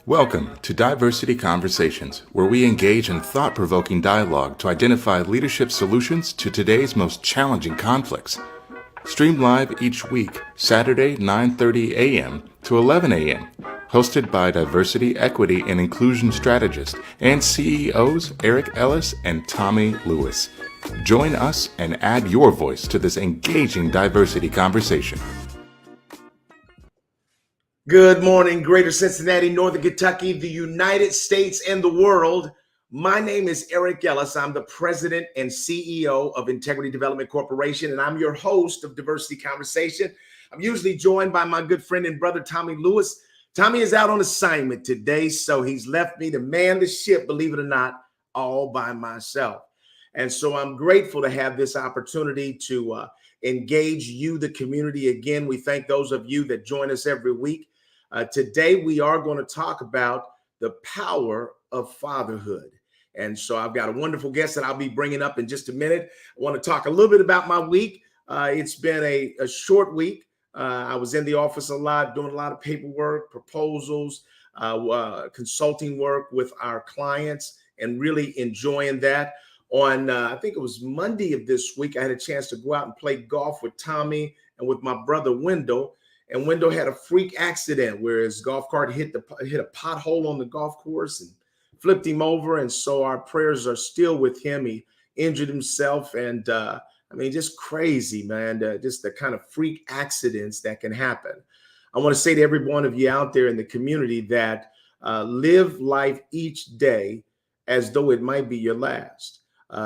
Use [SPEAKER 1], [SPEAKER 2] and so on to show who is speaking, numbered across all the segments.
[SPEAKER 1] Welcome to Diversity Conversations, where we engage in thought-provoking dialogue to identify leadership solutions to today's most challenging conflicts. Streamed live each week, Saturday 9:30 a.m. to 11 a.m. Hosted by Diversity, Equity, and Inclusion Strategist and CEOs Eric Ellis and Tommy Lewis. Join us and add your voice to this engaging diversity conversation.
[SPEAKER 2] Good morning, Greater Cincinnati, Northern Kentucky, the United States, and the world. My name is Eric Ellis. I'm the president and CEO of Integrity Development Corporation, and I'm your host of Diversity Conversation. I'm usually joined by my good friend and brother, Tommy Lewis. Tommy is out on assignment today, so he's left me to man the ship, believe it or not, all by myself. And so I'm grateful to have this opportunity to engage you, the community. Again, we thank those of you that join us every week. Today, we are going to talk about the power of fatherhood. And so I've got a wonderful guest that I'll be bringing up in just a minute. I want to talk a little bit about my week. It's been a short week. I was in the office a lot, doing a lot of paperwork, proposals, consulting work with our clients, and really enjoying that. On, I think it was Monday of this week, I had a chance to go out and play golf with Tommy and with my brother, Wendell. And Wendell had a freak accident where his golf cart hit a pothole on the golf course and flipped him over. And so our prayers are still with him. He injured himself. And just crazy, man, just the kind of freak accidents that can happen. I want to say to every one of you out there in the community that live life each day as though it might be your last.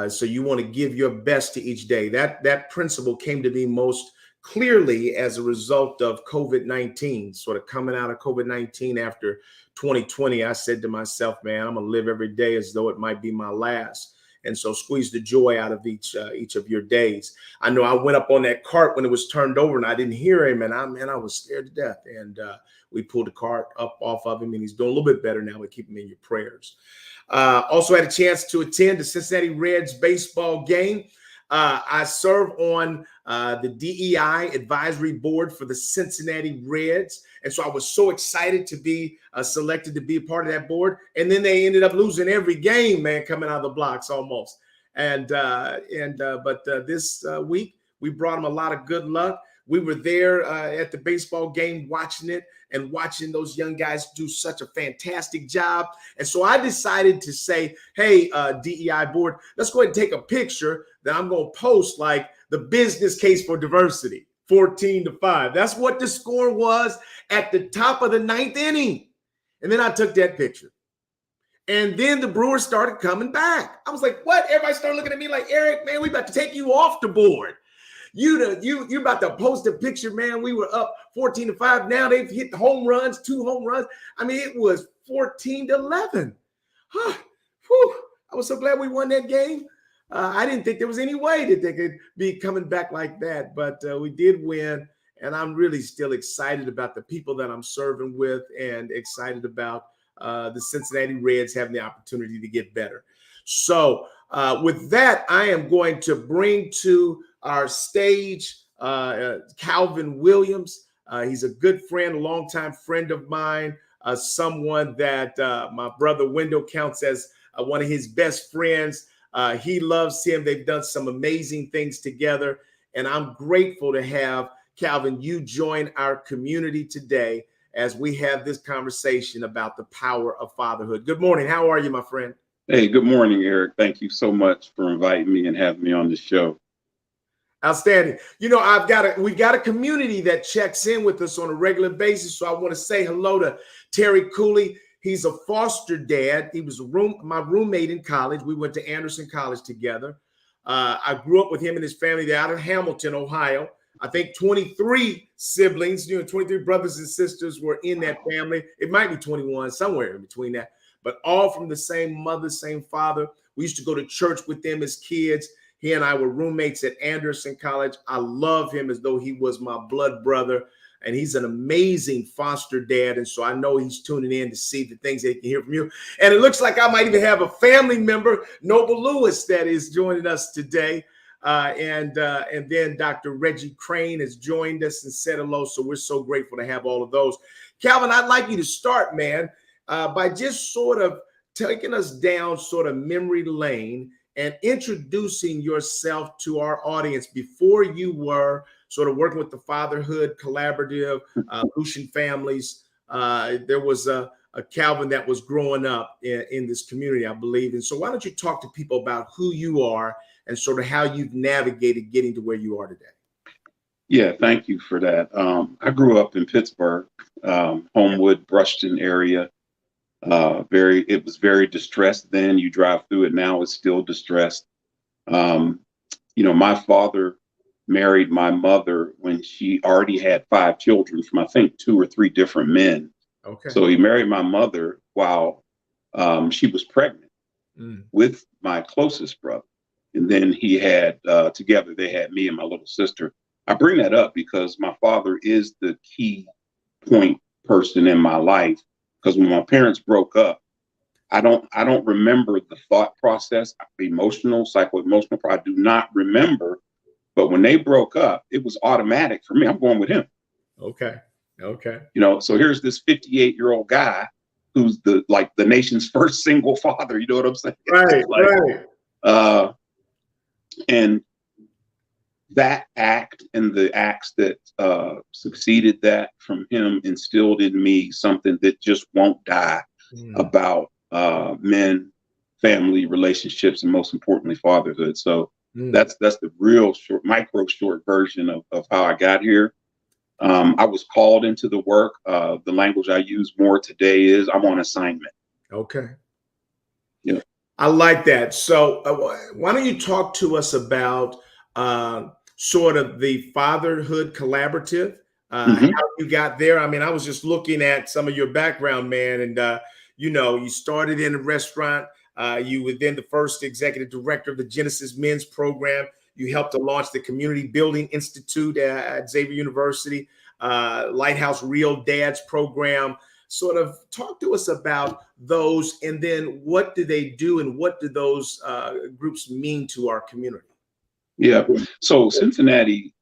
[SPEAKER 2] So you want to give your best to each day. That principle came to me most clearly as a result of COVID-19, sort of coming out of COVID-19 after 2020. I said to myself, man, I'm going to live every day as though it might be my last. And so squeeze the joy out of each of your days. I know I went up on that cart when it was turned over and I didn't hear him. And I was scared to death. And we pulled the cart up off of him and he's doing a little bit better now. But keep him in your prayers. Also had a chance to attend the Cincinnati Reds baseball game. I serve on the DEI advisory board for the Cincinnati Reds. And so I was so excited to be selected to be a part of that board. And then they ended up losing every game, man, coming out of the blocks almost. But this week, we brought them a lot of good luck. We were there at the baseball game watching it and watching those young guys do such a fantastic job. And so I decided to say, hey, DEI board, let's go ahead and take a picture that I'm going to post like the business case for diversity, 14-5. That's what the score was at the top of the ninth inning. And then I took that picture. And then the Brewers started coming back. I was like, what? Everybody started looking at me like, Eric, man, we about to take you off the board. You about to post a picture, man. We were up 14-5. Now they've hit home runs, 2 home runs. I mean, it was 14-11. Huh. Whew. I was so glad we won that game. I didn't think there was any way that they could be coming back like that, but we did win. And I'm really still excited about the people that I'm serving with and excited about the Cincinnati Reds having the opportunity to get better. So with that, I am going to bring to our stage Calvin Williams. He's a good friend, a longtime friend of mine, someone that my brother Wendell counts as one of his best friends. He loves him. They've done some amazing things together. And I'm grateful to have Calvin, you join our community today as we have this conversation about the power of fatherhood. Good morning. How are you, my friend?
[SPEAKER 3] Hey, good morning, Eric. Thank you so much for inviting me and having me on the show.
[SPEAKER 2] Outstanding. You know, we got a community that checks in with us on a regular basis. So I want to say hello to Terry Cooley. He's a foster dad. He was my roommate in college. We went to Anderson College together. I grew up with him and his family. They're out of Hamilton, Ohio. I think 23 siblings, 23 brothers and sisters were in that family. It might be 21, somewhere in between that, but all from the same mother, same father. We used to go to church with them as kids. He and I were roommates at Anderson College. I love him as though he was my blood brother. And he's an amazing foster dad. And so I know he's tuning in to see the things that he can hear from you. And it looks like I might even have a family member, Noble Lewis, that is joining us today. And then Dr. Reggie Crane has joined us and said hello. So we're so grateful to have all of those. Calvin, I'd like you to start, man. by just sort of taking us down sort of memory lane and introducing yourself to our audience before you were sort of working with the Fatherhood Collaborative, Lucian families. There was a Calvin that was growing up in this community, I believe. And so why don't you talk to people about who you are and sort of how you've navigated getting to where you are today?
[SPEAKER 3] Yeah, thank you for that. I grew up in Pittsburgh, Homewood, Brushton area. It was very distressed then. You drive through it now, it's still distressed. My father married my mother when she already had 5 children from, I think, 2 or 3 different men.
[SPEAKER 2] Okay.
[SPEAKER 3] So he married my mother while she was pregnant with my closest brother. And then he had, together, they had me and my little sister. I bring that up because my father is the key point person in my life. Because when my parents broke up, I don't remember the thought process, emotional, psycho-emotional. I do not remember. But when they broke up, it was automatic for me. I'm going with him.
[SPEAKER 2] Okay.
[SPEAKER 3] So here's this 58-year-old guy who's the nation's first single father. You know what I'm saying?
[SPEAKER 2] Right.
[SPEAKER 3] Right. And that act and the acts that succeeded that from him instilled in me something that just won't die about men, family, relationships, and most importantly, fatherhood. So that's the real short version of how I got here. I was called into the work. The language I use more today is I'm on assignment.
[SPEAKER 2] Okay.
[SPEAKER 3] Yeah.
[SPEAKER 2] I like that. So why don't you talk to us about sort of the Fatherhood Collaborative, how you got there? I mean, I was just looking at some of your background, man, and you started in a restaurant. You were then the first executive director of the Genesis Men's Program. You helped to launch the Community Building Institute at Xavier University, Lighthouse Real Dads Program. Sort of talk to us about those, and then what do they do, and what do those groups mean to our community?
[SPEAKER 3] Yeah. So Cincinnati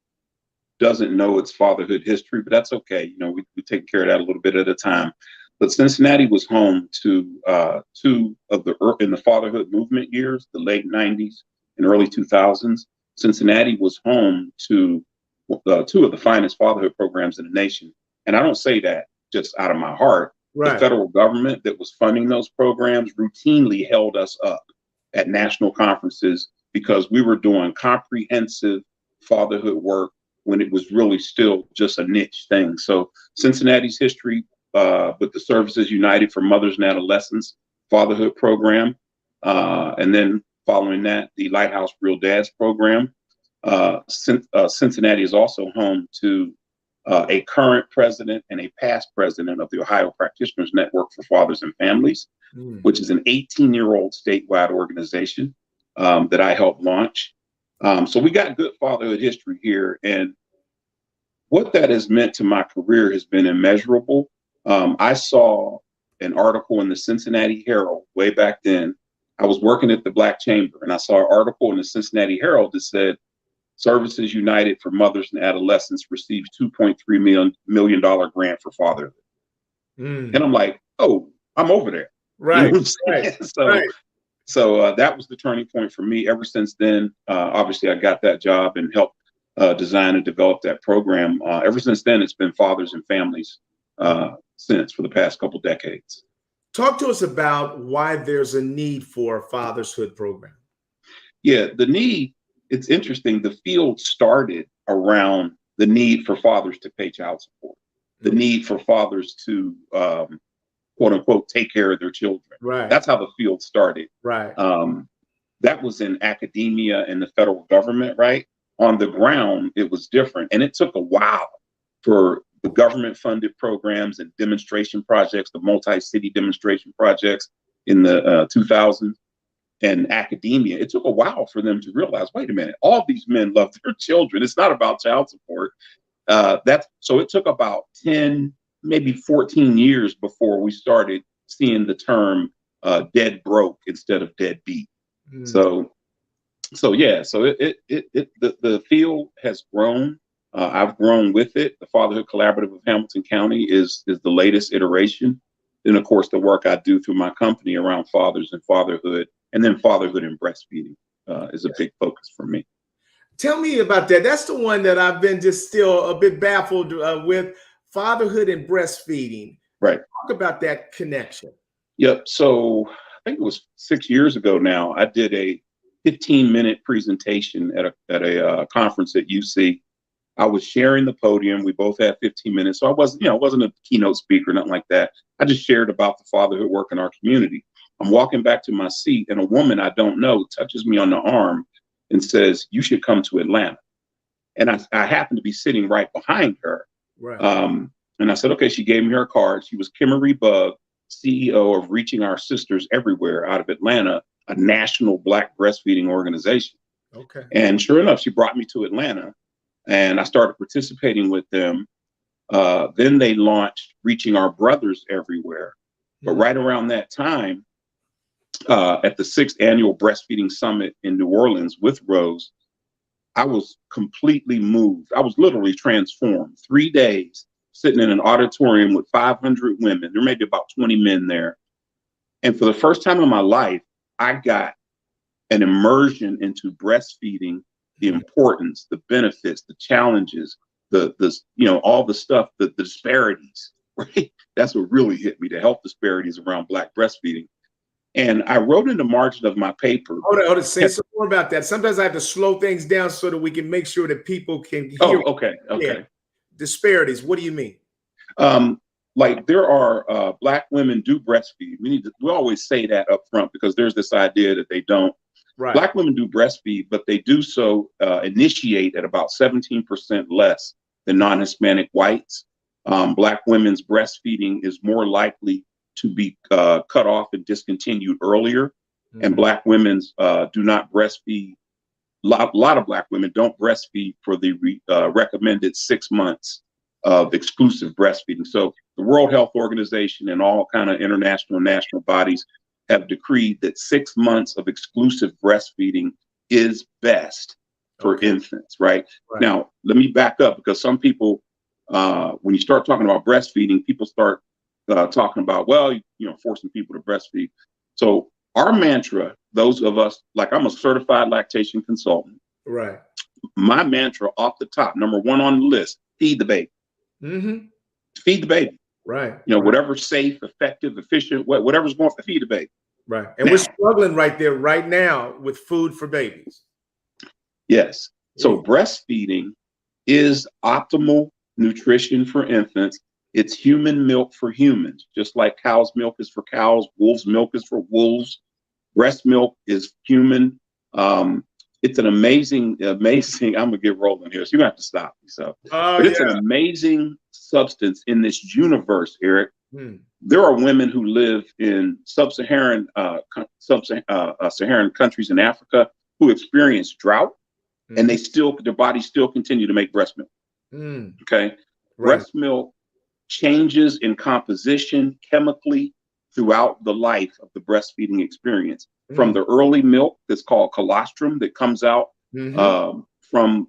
[SPEAKER 3] doesn't know its fatherhood history, but that's okay. We take care of that a little bit at a time. But Cincinnati was home to 2 of in the fatherhood movement years, the late 90s and early 2000s. Cincinnati was home to 2 of the finest fatherhood programs in the nation. And I don't say that just out of my heart. Right. The federal government that was funding those programs routinely held us up at national conferences because we were doing comprehensive fatherhood work when it was really still just a niche thing. So Cincinnati's history with the Services United for Mothers and Adolescents fatherhood program, and then following that, the Lighthouse Real Dads program. Cincinnati is also home to a current president and a past president of the Ohio Practitioners Network for Fathers and Families, which is an 18-year-old statewide organization that I helped launch. So we got good fatherhood history here. And what that has meant to my career has been immeasurable. I saw an article in the Cincinnati Herald way back then. I was working at the Black Chamber, and I saw an article in the Cincinnati Herald that said, Services United for Mothers and Adolescents receives $2.3 million grant for fatherhood. And I'm like, oh, I'm over there.
[SPEAKER 2] Right.
[SPEAKER 3] You know So that was the turning point for me. Ever since then, obviously, I got that job and helped design and develop that program. Ever since then, it's been fathers and families for the past couple decades.
[SPEAKER 2] Talk to us about why there's a need for a fatherhood program.
[SPEAKER 3] Yeah, the need. It's interesting. The field started around the need for fathers to pay child support, the need for fathers to, quote unquote, take care of their children.
[SPEAKER 2] Right.
[SPEAKER 3] That's how the field started.
[SPEAKER 2] Right.
[SPEAKER 3] That was in academia and the federal government, right? On the ground, it was different. And it took a while for the government funded programs and demonstration projects, the multi-city demonstration projects in the 2000s. And academia, it took a while for them to realize, wait a minute, all these men love their children. It's not about child support. So it took about 10, maybe 14 years before we started seeing the term dead broke instead of deadbeat. The field has grown. I've grown with it. The Fatherhood Collaborative of Hamilton County is the latest iteration. And of course, the work I do through my company around fathers and fatherhood, and then fatherhood and breastfeeding is a big focus for me.
[SPEAKER 2] Tell me about that. That's the one that I've been just still a bit baffled with, fatherhood and breastfeeding.
[SPEAKER 3] Right.
[SPEAKER 2] Talk about that connection.
[SPEAKER 3] Yep. So I think it was 6 years ago now, I did a 15-minute presentation at a conference at UC. I was sharing the podium. We both had 15 minutes. So I wasn't a keynote speaker, nothing like that. I just shared about the fatherhood work in our community. I'm walking back to my seat, and a woman I don't know touches me on the arm and says, "You should come to Atlanta." And I happened to be sitting right behind her.
[SPEAKER 2] Right.
[SPEAKER 3] And I said, okay, she gave me her card. She was Kimmery Bug, CEO of Reaching Our Sisters Everywhere out of Atlanta, a national Black breastfeeding organization.
[SPEAKER 2] Okay.
[SPEAKER 3] And sure enough, she brought me to Atlanta, and I started participating with them. Then they launched Reaching Our Brothers Everywhere. But right around that time, at the 6th annual breastfeeding summit in New Orleans with Rose, I was completely moved. I was literally transformed. 3 days sitting in an auditorium with 500 women. There may be about 20 men there. And for the first time in my life, I got an immersion into breastfeeding, the importance, the benefits, the challenges, all the stuff, the disparities, right? That's what really hit me, the health disparities around Black breastfeeding. And I wrote in the margin of my paper.
[SPEAKER 2] Hold on, say some more about that. Sometimes I have to slow things down so that we can make sure that people can hear.
[SPEAKER 3] Oh, okay.
[SPEAKER 2] Yeah. Disparities. What do you mean?
[SPEAKER 3] Like there are Black women do breastfeed. We always say that up front because there's this idea that they don't.
[SPEAKER 2] Right.
[SPEAKER 3] Black women do breastfeed, but they do so initiate at about 17% less than non-Hispanic whites. Black women's breastfeeding is more likely to be cut off and discontinued earlier. And Black women's do not breastfeed. A lot of Black women don't breastfeed for the recommended 6 months of exclusive breastfeeding. So the World Health Organization and all kind of international and national bodies have decreed that 6 months of exclusive breastfeeding is best for infants, right? Now, let me back up because some people, when you start talking about breastfeeding, people start talking about, well, forcing people to breastfeed. So our mantra, those of us, like I'm a certified lactation consultant.
[SPEAKER 2] Right.
[SPEAKER 3] My mantra off the top, number one on the list, feed the baby. Feed the baby.
[SPEAKER 2] Right.
[SPEAKER 3] Whatever's safe, effective, efficient, whatever's going to feed the baby.
[SPEAKER 2] Right. And we're struggling right there right now with food for babies.
[SPEAKER 3] Yes. So breastfeeding is optimal nutrition for infants. It's human milk for humans, just like cow's milk is for cows, wolves' milk is for wolves. Breast milk is human. It's an amazing, I'm gonna get rolling here, so you're gonna have to stop me. But it's an amazing substance in this universe, Eric. There are women who live in sub-Saharan countries in Africa who experience drought, and their bodies still continue to make breast milk. Okay, breast milk changes in composition chemically throughout the life of the breastfeeding experience. From the early milk that's called colostrum that comes out from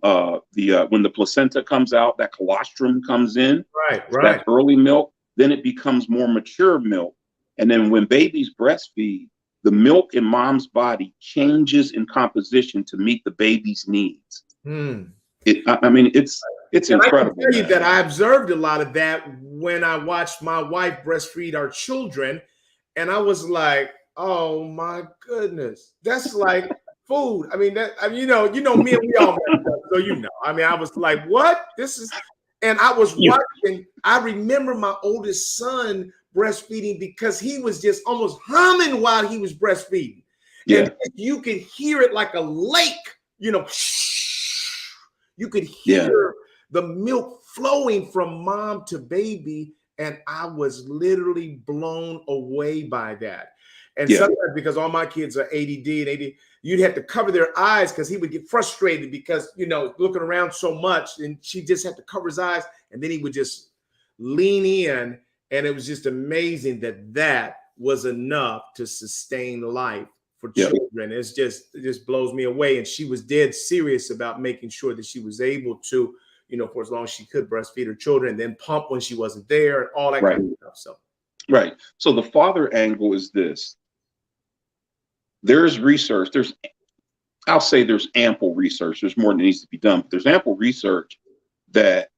[SPEAKER 3] when the placenta comes out, that colostrum comes in. Right. That early milk. Then it becomes more mature milk. And then when babies breastfeed, the milk in mom's body changes in composition to meet the baby's needs. It's incredible.
[SPEAKER 2] I can tell you that I observed a lot of that when I watched my wife breastfeed our children. And I was like, oh my goodness, that's like food. I mean, me and we all messed up, so I was like, what? This is, and I was watching. I remember my oldest son breastfeeding because he was just almost humming while he was breastfeeding. And you could hear it like a lake, you could hear the milk flowing from mom to baby. And I was literally blown away by that. And sometimes because all my kids are ADD, you'd have to cover their eyes because he would get frustrated because, looking around so much, and she just had to cover his eyes. And then he would just lean in. And it was just amazing that was enough to sustain life for children. It just blows me away. And she was dead serious about making sure that she was able to, for as long as she could breastfeed her children, and then pump when she wasn't there, and all that kind of stuff. So
[SPEAKER 3] Right. So the father angle is this. There's research. I'll say there's ample research. There's more that needs to be done, but there's ample research that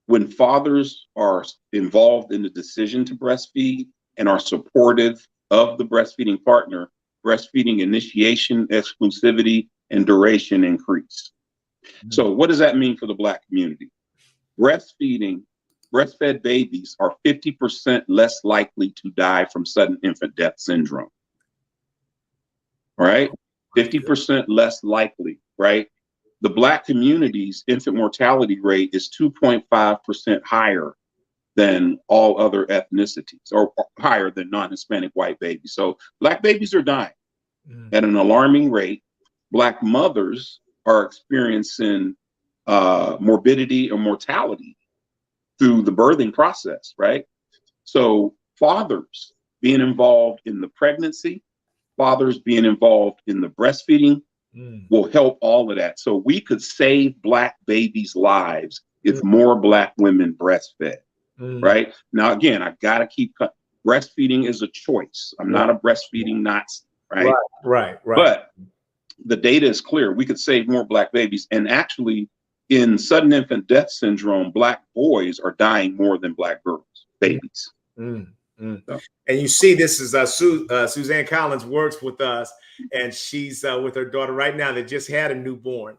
[SPEAKER 3] when fathers are involved in the decision to breastfeed and are supportive of the breastfeeding partner, breastfeeding initiation, exclusivity, and duration increase. So what does that mean for the Black community? Breastfed babies are 50% less likely to die from sudden infant death syndrome, right? 50% less likely, right? The Black community's infant mortality rate is 2.5% higher than all other ethnicities, or higher than non-Hispanic white babies. So Black babies are dying at an alarming rate. Black mothers are experiencing morbidity or mortality through the birthing process, right? So fathers being involved in the pregnancy, fathers being involved in the breastfeeding will help all of that. So we could save Black babies' lives if more Black women breastfed, right? Now, again, I got to keep breastfeeding is a choice. I'm not a breastfeeding Nazi, right?
[SPEAKER 2] Right.
[SPEAKER 3] But the data is clear. We could save more Black babies. And actually, in sudden infant death syndrome, Black boys are dying more than Black girls, babies. So.
[SPEAKER 2] And you see, this is Suzanne Collins works with us, and she's with her daughter right now that just had a newborn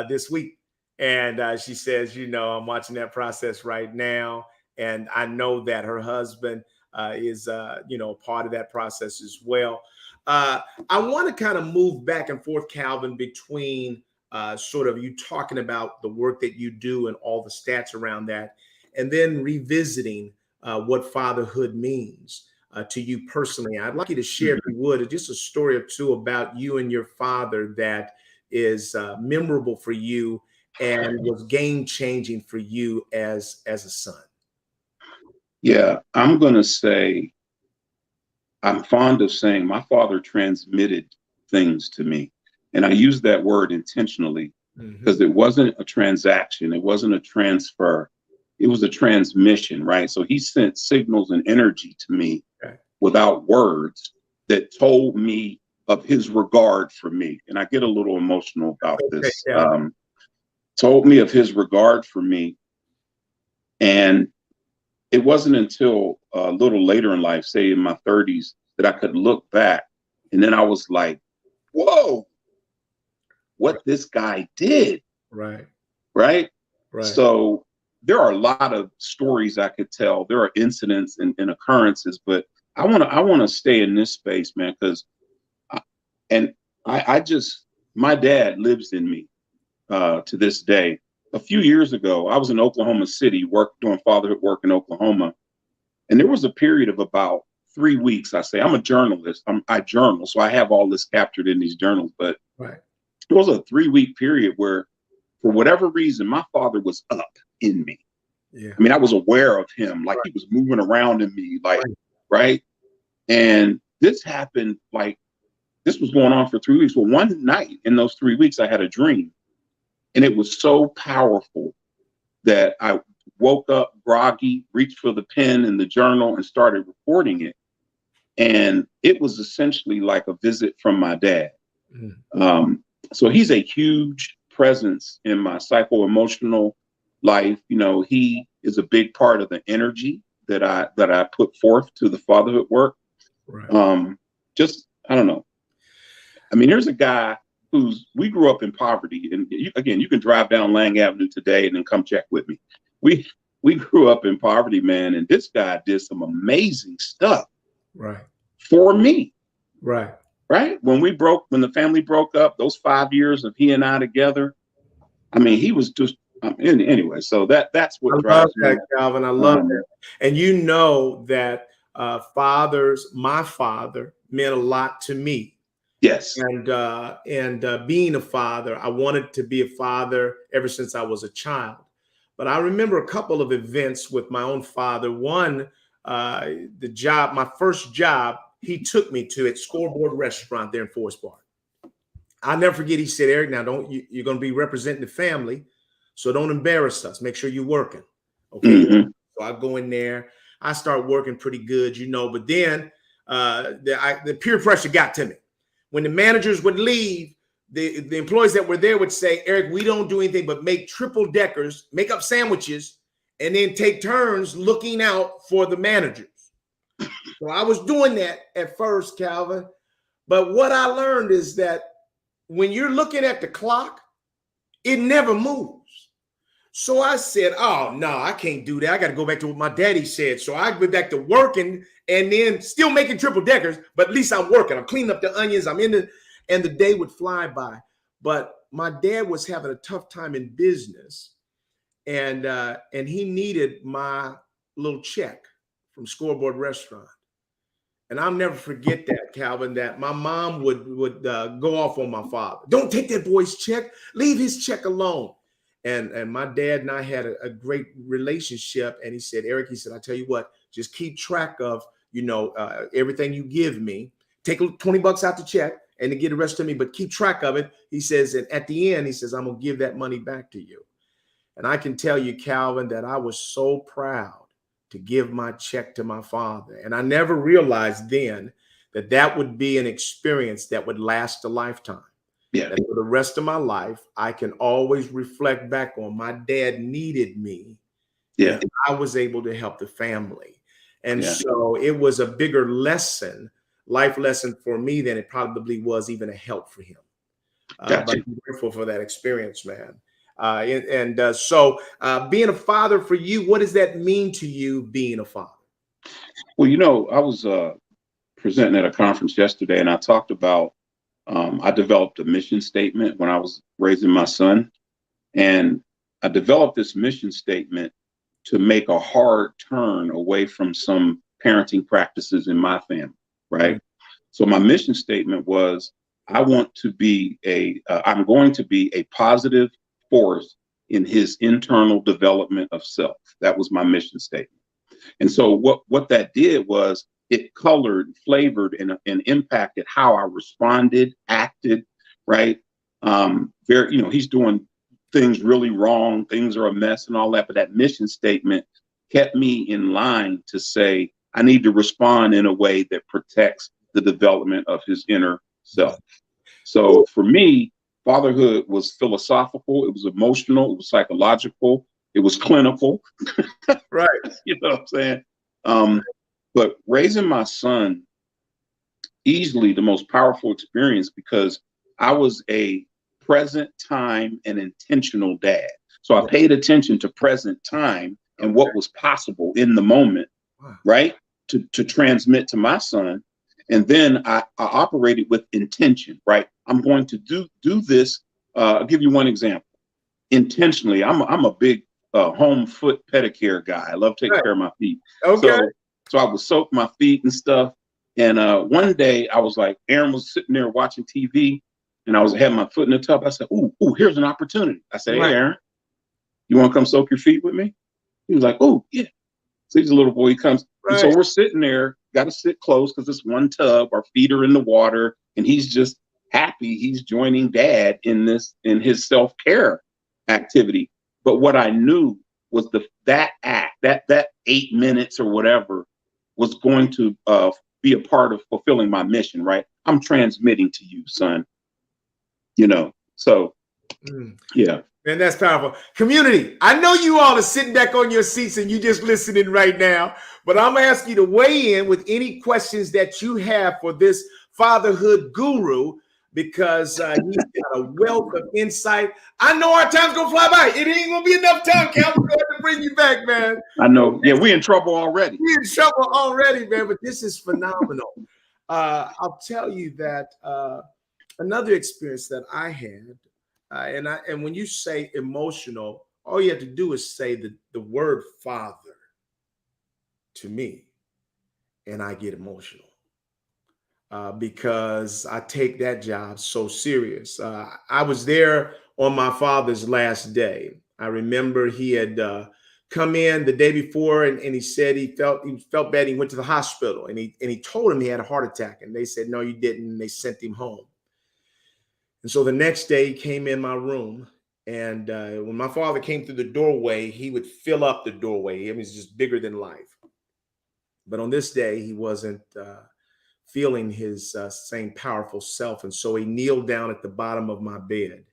[SPEAKER 2] this week. And she says, I'm watching that process right now. And I know that her husband is, part of that process as well. I want to kind of move back and forth, Calvin, between sort of you talking about the work that you do and all the stats around that, and then revisiting what fatherhood means to you personally. I'd like you to share, if you would, just a story or two about you and your father that is memorable for you and was game-changing for you as a son.
[SPEAKER 3] Yeah, I'm going to say, I'm fond of saying my father transmitted things to me. And I use that word intentionally because it wasn't a transaction. It wasn't a transfer. It was a transmission, right? So he sent signals and energy to me without words that told me of his regard for me. And I get a little emotional about this. Told me of his regard for me. And it wasn't until a little later in life, say in my 30s, that I could look back. And then I was like, whoa, what this guy did. Right. So there are a lot of stories I could tell. There are incidents and occurrences, but I want to stay in this space, man, because my dad lives in me to this day. A few years ago, I was in Oklahoma City, doing fatherhood work in Oklahoma. And there was a period of about 3 weeks. I'm a journalist. I journal, so I have all this captured in these journals. But it was a 3-week period where, for whatever reason, my father was up in me. I mean, I was aware of him, like he was moving around in me, like, right? And this happened, this was going on for 3 weeks. Well, one night in those 3 weeks, I had a dream. And it was so powerful that I woke up groggy, reached for the pen and the journal and started recording it. And it was essentially like a visit from my dad. So he's a huge presence in my psycho-emotional life. He is a big part of the energy that I put forth to the fatherhood work. I don't know. I mean, there's a guy we grew up in poverty, and you can drive down Lang Avenue today and then come check with me. We grew up in poverty, man, and this guy did some amazing stuff for me. Right. When the family broke up, those 5 years of he and I together, I mean, he was just anyway. So that's what drives me.
[SPEAKER 2] Calvin. I love that. And that my father meant a lot to me.
[SPEAKER 3] Yes.
[SPEAKER 2] And being a father, I wanted to be a father ever since I was a child. But I remember a couple of events with my own father. One, my first job, he took me to at Scoreboard Restaurant there in Forest Park. I'll never forget. He said, "Eric, now you're going to be representing the family, so don't embarrass us. Make sure you're working." Okay. So I go in there. I started working pretty good, but then the peer pressure got to me. When the managers would leave, the employees that were there would say, Eric, we don't do anything but make triple deckers, make up sandwiches, and then take turns looking out for the managers. So I was doing that at first, Calvin. But what I learned is that when you're looking at the clock, it never moves. So I said, oh, no, I can't do that. I got to go back to what my daddy said. So I went back to working and then still making triple deckers, but at least I'm working. I'm cleaning up the onions. And the day would fly by. But my dad was having a tough time in business, and he needed my little check from Scoreboard Restaurant. And I'll never forget that, Calvin, that my mom would go off on my father. Don't take that boy's check. Leave his check alone. And my dad and I had a great relationship. And he said, Eric, he said, I tell you what, just keep track of, everything you give me. Take $20 out the check and then get the rest to me, but keep track of it. He says, and at the end, he says, I'm going to give that money back to you. And I can tell you, Calvin, that I was so proud to give my check to my father. And I never realized then that would be an experience that would last a lifetime.
[SPEAKER 3] Yeah.
[SPEAKER 2] That for the rest of my life, I can always reflect back on my dad needed me.
[SPEAKER 3] Yeah.
[SPEAKER 2] And I was able to help the family. And so it was a bigger life lesson for me than it probably was even a help for him. But I'm grateful for that experience, man. So being a father for you, what does that mean to you, being a father?
[SPEAKER 3] Well, I was presenting at a conference yesterday, and I talked about I developed a mission statement when I was raising my son. And I developed this mission statement to make a hard turn away from some parenting practices in my family, right? So my mission statement was, I'm going to be a positive force in his internal development of self. That was my mission statement. And so what that did was it colored, flavored, and impacted how I responded, acted, right? He's doing things really wrong, things are a mess and all that, but that mission statement kept me in line to say, I need to respond in a way that protects the development of his inner self. So for me, fatherhood was philosophical, it was emotional, it was psychological, it was clinical.
[SPEAKER 2] Right.
[SPEAKER 3] You know what I'm saying? But raising my son, easily the most powerful experience, because I was a present time and intentional dad. So I paid attention to present time and what was possible in the moment, right? To transmit to my son. And then I operated with intention, right? I'm going to do this. I'll give you one example. Intentionally, I'm a big home foot pedicure guy. I love taking care of my feet.
[SPEAKER 2] Okay.
[SPEAKER 3] So I would soak my feet and stuff. And one day I was like, Aaron was sitting there watching TV, and I had my foot in the tub. I said, ooh, here's an opportunity. I said, hey, Aaron, you want to come soak your feet with me? He was like, oh, yeah. So he's a little boy. He comes. And so we're sitting there, got to sit close because it's one tub. Our feet are in the water, and he's just happy he's joining dad in his self-care activity. But what I knew was that act, that 8 minutes or whatever, was going to be a part of fulfilling my mission, right? I'm transmitting to you, son. So yeah.
[SPEAKER 2] And that's powerful. Community, I know you all are sitting back on your seats and you just listening right now, but I'm going to ask you to weigh in with any questions that you have for this fatherhood guru, because he's got a wealth of insight. I know our time's going to fly by. It ain't going to be enough time, Cal. We're going to bring you back, man.
[SPEAKER 3] I know. Yeah, we're in trouble already.
[SPEAKER 2] We're in trouble already, man, but this is phenomenal. I'll tell you that another experience that I had, and when you say emotional, all you have to do is say the word father to me, and I get emotional because I take that job so serious. I was there on my father's last day. I remember he had come in the day before, and he said he felt bad. He went to the hospital, and he told him he had a heart attack, and they said, no, you didn't. And they sent him home. And so the next day he came in my room, and when my father came through the doorway, he would fill up the doorway. It was just bigger than life. But on this day, he wasn't feeling his same powerful self. And so he kneeled down at the bottom of my bed.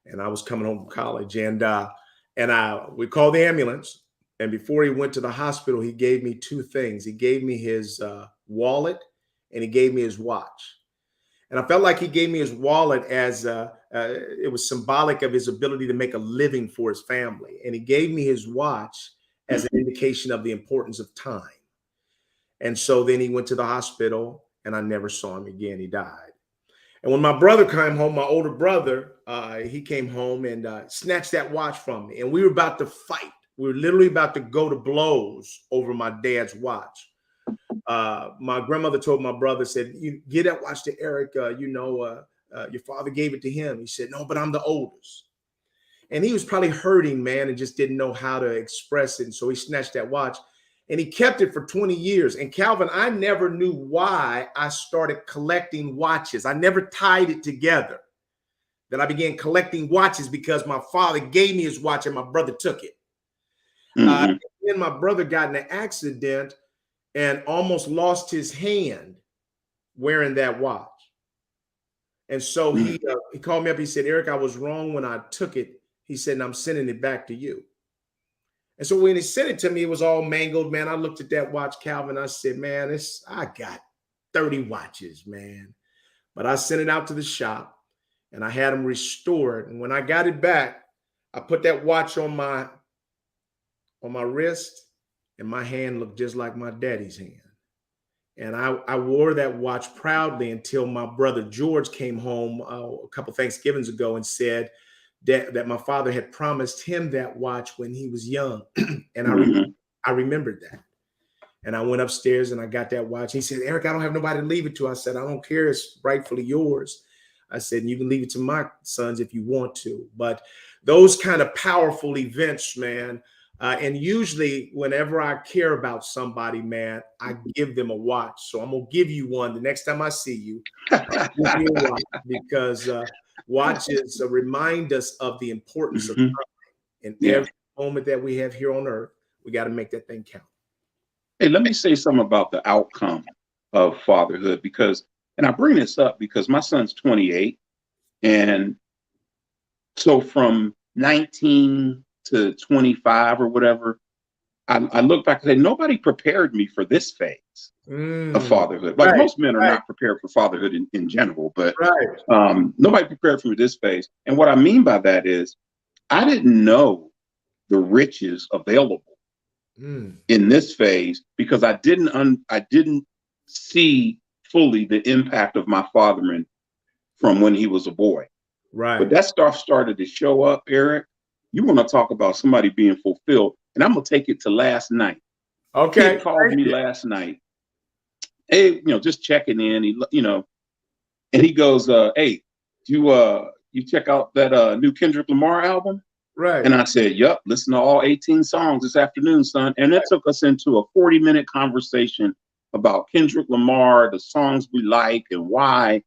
[SPEAKER 2] And I was coming home from college. We called the ambulance. And before he went to the hospital, he gave me two things. He gave me his wallet and he gave me his watch. And I felt like he gave me his wallet as it was symbolic of his ability to make a living for his family. And he gave me his watch as an indication of the importance of time. And so then he went to the hospital and I never saw him again. He died. And when my brother came home, my older brother, he came home and snatched that watch from me. And we were about to fight. We were literally about to go to blows over my dad's watch. My grandmother told my brother, said, "You get that watch to Eric. Your father gave it to him." He said, "No, but I'm the oldest." And he was probably hurting, man, and just didn't know how to express it. And so he snatched that watch and he kept it for 20 years. And Calvin, I never knew why I started collecting watches. I never tied it together that I began collecting watches because my father gave me his watch and my brother took it. Then my brother got in an accident and almost lost his hand wearing that watch. And so he called me up. He said, "Eric, I was wrong when I took it." He said, "And I'm sending it back to you." And so when he sent it to me, it was all mangled, man. I looked at that watch, Calvin. I said, "Man, I got 30 watches, man." But I sent it out to the shop and I had them restored. And when I got it back, I put that watch on my wrist and my hand looked just like my daddy's hand. And I wore that watch proudly until my brother George came home a couple Thanksgivings ago and said that my father had promised him that watch when he was young. And I remembered that. And I went upstairs and I got that watch. He said, "Eric, I don't have nobody to leave it to." I said, "I don't care. It's rightfully yours." I said, "You can leave it to my sons if you want to." But those kind of powerful events, man. And usually whenever I care about somebody, man, I give them a watch. So I'm going to give you one the next time I see you. I'll give you a watch because watches remind us of the importance of time. And every moment that we have here on earth, we got to make that thing count.
[SPEAKER 3] Hey, let me say something about the outcome of fatherhood and I bring this up because my son's 28. And so from 19 to 25 or whatever, I look back and say, nobody prepared me for this phase of fatherhood. Like most men are not prepared for fatherhood in general, but nobody prepared for me this phase. And what I mean by that is I didn't know the riches available in this phase because I didn't see fully the impact of my fathering from when he was a boy.
[SPEAKER 2] Right.
[SPEAKER 3] But that stuff started to show up, Eric. You want to talk about somebody being fulfilled, and I'm gonna take it to last night.
[SPEAKER 2] Okay.
[SPEAKER 3] He called me last night. Hey, just checking in. And he goes, "Hey, you check out that new Kendrick Lamar album?"
[SPEAKER 2] Right.
[SPEAKER 3] And I said, "Yup, listen to all 18 songs this afternoon, son." And it took us into a 40-minute conversation about Kendrick Lamar, the songs we like and why.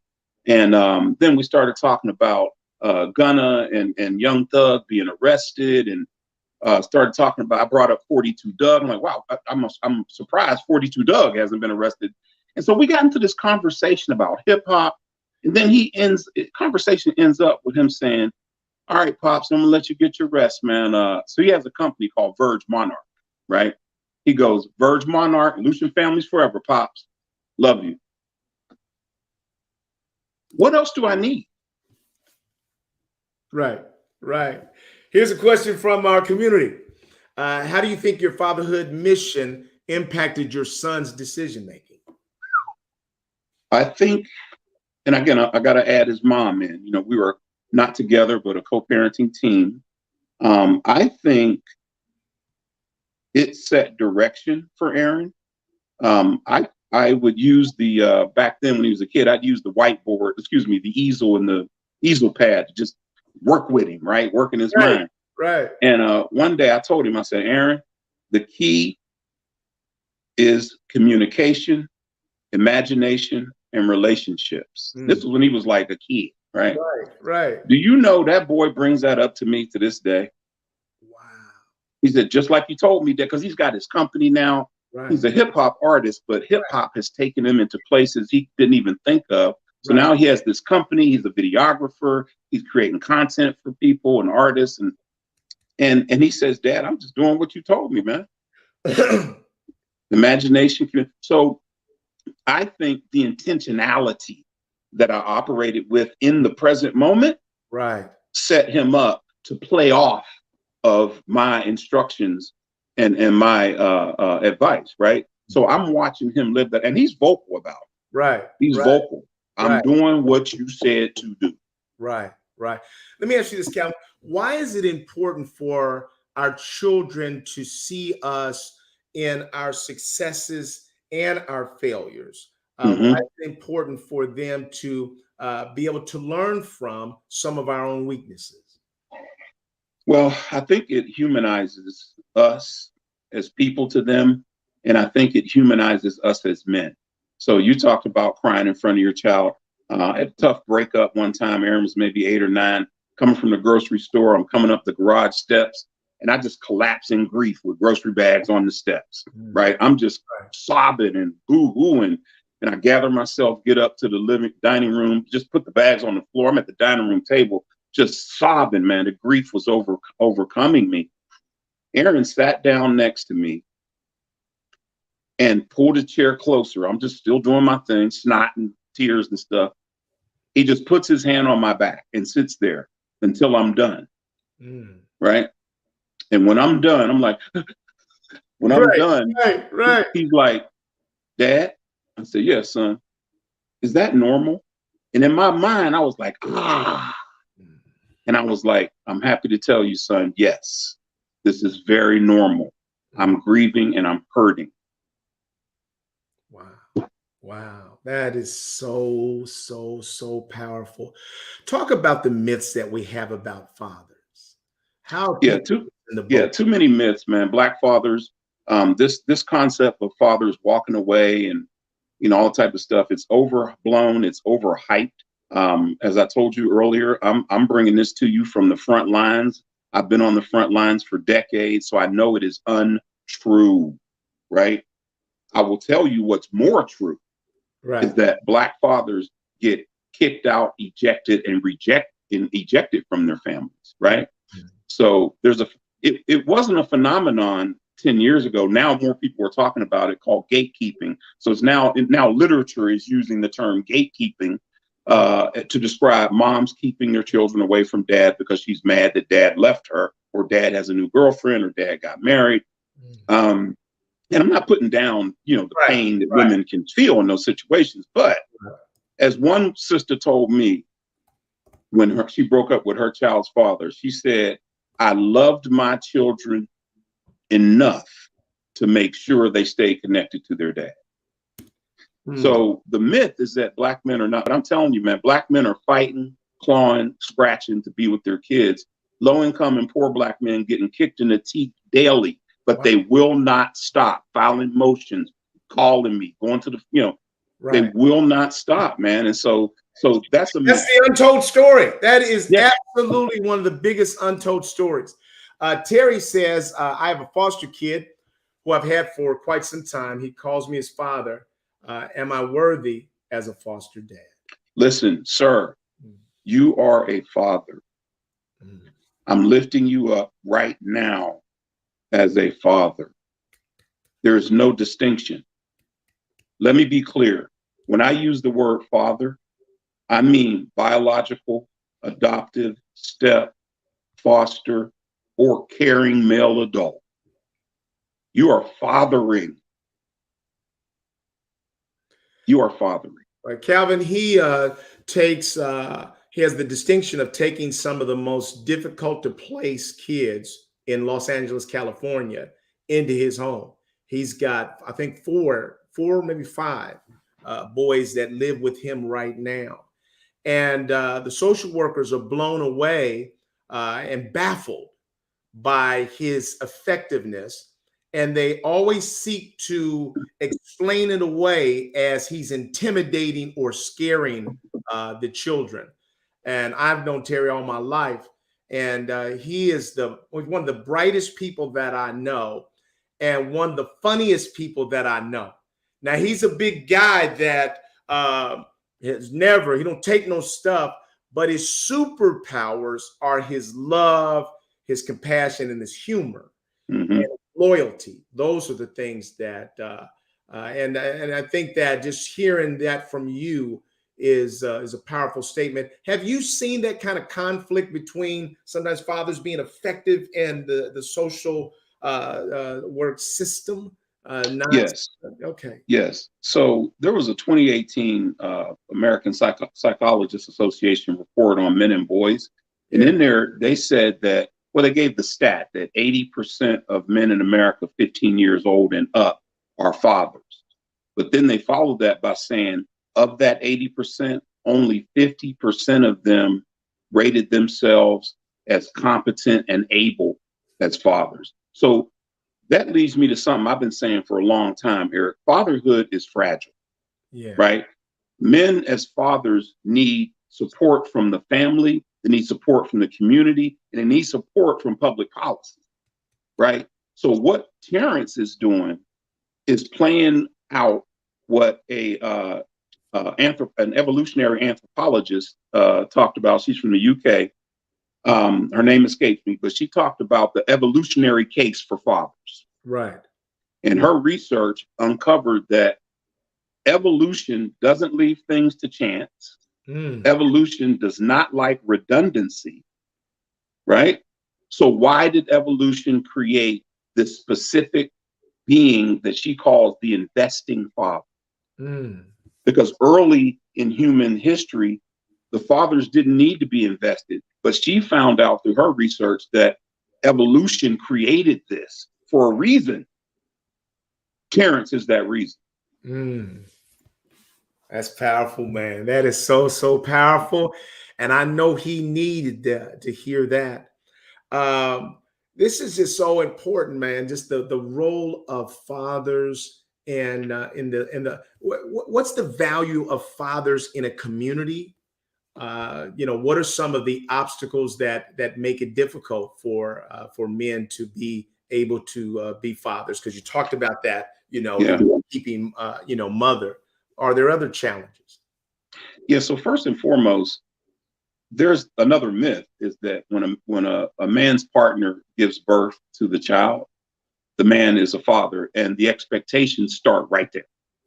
[SPEAKER 3] And then we started talking about Gunna and Young Thug being arrested, and started talking about. I brought up 42 Doug. I'm like, wow, I'm surprised 42 Doug hasn't been arrested. And so we got into this conversation about hip hop, and then conversation ends up with him saying, "All right, Pops, I'm gonna let you get your rest, man." So he has a company called Verge Monarch, right? He goes, "Verge Monarch, Lucian families forever, Pops. Love you." What else do I need?
[SPEAKER 2] Right. Here's a question from our community. How do you think your fatherhood mission impacted your son's decision making?
[SPEAKER 3] I think, and again, I got to add his mom in. We were not together, but a co-parenting team. I think it set direction for Aaron. I would use the back then when he was a kid, I'd use the easel and the easel pad to just work with him, right? Working his mind.
[SPEAKER 2] Right.
[SPEAKER 3] And one day I told him, I said, "Aaron, the key is communication, imagination, and relationships." This was when he was like a kid, right?
[SPEAKER 2] Right.
[SPEAKER 3] Do you know that boy brings that up to me to this day?
[SPEAKER 2] Wow.
[SPEAKER 3] He said, "Just like you told me that," because he's got his company now.
[SPEAKER 2] Right.
[SPEAKER 3] He's a hip hop artist, but hip hop has taken him into places he didn't even think of. So now he has this company. He's a videographer. He's creating content for people and artists, and he says, "Dad, I'm just doing what you told me, man." Imagination. So I think the intentionality that I operated with in the present moment set him up to play off of my instructions and my advice, right? So I'm watching him live that, and he's vocal about it.
[SPEAKER 2] Right.
[SPEAKER 3] He's vocal. I'm doing what you said to do.
[SPEAKER 2] Right. Let me ask you this, Calvin. Why is it important for our children to see us in our successes and our failures? Why is it important for them to be able to learn from some of our own weaknesses?
[SPEAKER 3] Well, I think it humanizes us as people to them, and I think it humanizes us as men. So you talked about crying in front of your child. I had a tough breakup one time. Aaron was maybe 8 or 9, coming from the grocery store. I'm coming up the garage steps, and I just collapse in grief with grocery bags on the steps, right? I'm just sobbing and boo-hooing, and I gather myself, get up to the dining room, just put the bags on the floor. I'm at the dining room table, just sobbing, man. The grief was overcoming me. Aaron sat down next to me and pulled a chair closer. I'm just still doing my thing, snot and tears and stuff. He just puts his hand on my back and sits there until I'm done. Right. And when I'm done, I'm like, when I'm done, he's like, "Dad?" I said, "Yes, son." "Is that normal?" And in my mind, I was like, ah. And I was like, "I'm happy to tell you, son, yes, this is very normal. I'm grieving and I'm hurting."
[SPEAKER 2] Wow. That is so, so, so powerful. Talk about the myths that we have about fathers.
[SPEAKER 3] Too many myths, man. Black fathers, this concept of fathers walking away and all type of stuff, it's overblown, it's overhyped. As I told you earlier, I'm bringing this to you from the front lines. I've been on the front lines for decades, so I know it is untrue, right? I will tell you what's more true is that Black fathers get kicked out, ejected, and ejected from their families, right? So it wasn't a phenomenon 10 years ago. Now more people are talking about it, called gatekeeping. So it's now literature is using the term gatekeeping to describe moms keeping their children away from dad because she's mad that dad left her, or dad has a new girlfriend, or dad got married. And I'm not putting down, the pain that women can feel in those situations. But as one sister told me when she broke up with her child's father, she said, "I loved my children enough to make sure they stay connected to their dad." So the myth is that Black men are not, but I'm telling you, man, Black men are fighting, clawing, scratching to be with their kids. Low income and poor Black men getting kicked in the teeth daily, but they will not stop filing motions, calling me, going to the, they will not stop, man. And so that's
[SPEAKER 2] the untold story. That is absolutely one of the biggest untold stories. Terry says, "I have a foster kid who I've had for quite some time. He calls me his father. Am I worthy as a foster dad?"
[SPEAKER 3] Listen, sir, you are a father. I'm lifting you up right now as a father. There's no distinction. Let me be clear. When I use the word father, I mean biological, adoptive, step, foster, or caring male adult. You are fathering. You are fathering.
[SPEAKER 2] Right, Calvin, he takes, he has the distinction of taking some of the most difficult to place kids in Los Angeles, California, into his home. He's got, I think, four, maybe 5 boys that live with him right now. And the social workers are blown away and baffled by his effectiveness. And they always seek to explain it away as he's intimidating or scaring the children. And I've known Terry all my life, and he is one of the brightest people that I know. and one of the funniest people that I know. Now, he's a big guy that he don't take no stuff, but his superpowers are his love, his compassion, and his humor, and loyalty. Those are the things that, and I think that just hearing that from you is a powerful statement. Have you seen that kind of conflict between sometimes fathers being effective in the social work system?
[SPEAKER 3] Yes.
[SPEAKER 2] Okay.
[SPEAKER 3] Yes. So there was a 2018 American Psychologists Association report on men and boys. And in there, they said that, well, they gave the stat that 80% of men in America 15 years old and up are fathers. But then they followed that by saying, of that 80%, only 50% of them rated themselves as competent and able as fathers. So that leads me to something I've been saying for a long time, Eric. Fatherhood is fragile, right? Men as fathers need support from the family, they need support from the community, and they need support from public policy, right? So what Terrence is doing is playing out what an evolutionary anthropologist talked about. She's from the UK. Her name escapes me, but she talked about the evolutionary case for fathers.
[SPEAKER 2] Right.
[SPEAKER 3] And her research uncovered that evolution doesn't leave things to chance. Evolution does not like redundancy, right? So why did evolution create this specific being that she calls the investing father? Because early in human history, the fathers didn't need to be invested. But she found out through her research that evolution created this for a reason. Terrence is that reason.
[SPEAKER 2] That's powerful, man. That is so, so powerful. And I know he needed to hear that. This is just so important, man. Just the role of fathers and what's the value of fathers in a community? What are some of the obstacles that make it difficult for men to be able to be fathers? Because you talked about that, keeping, mother. Are there other challenges?
[SPEAKER 3] Yeah. So first and foremost, there's another myth is that when a man's partner gives birth to the child, the man is a father, and the expectations start right there,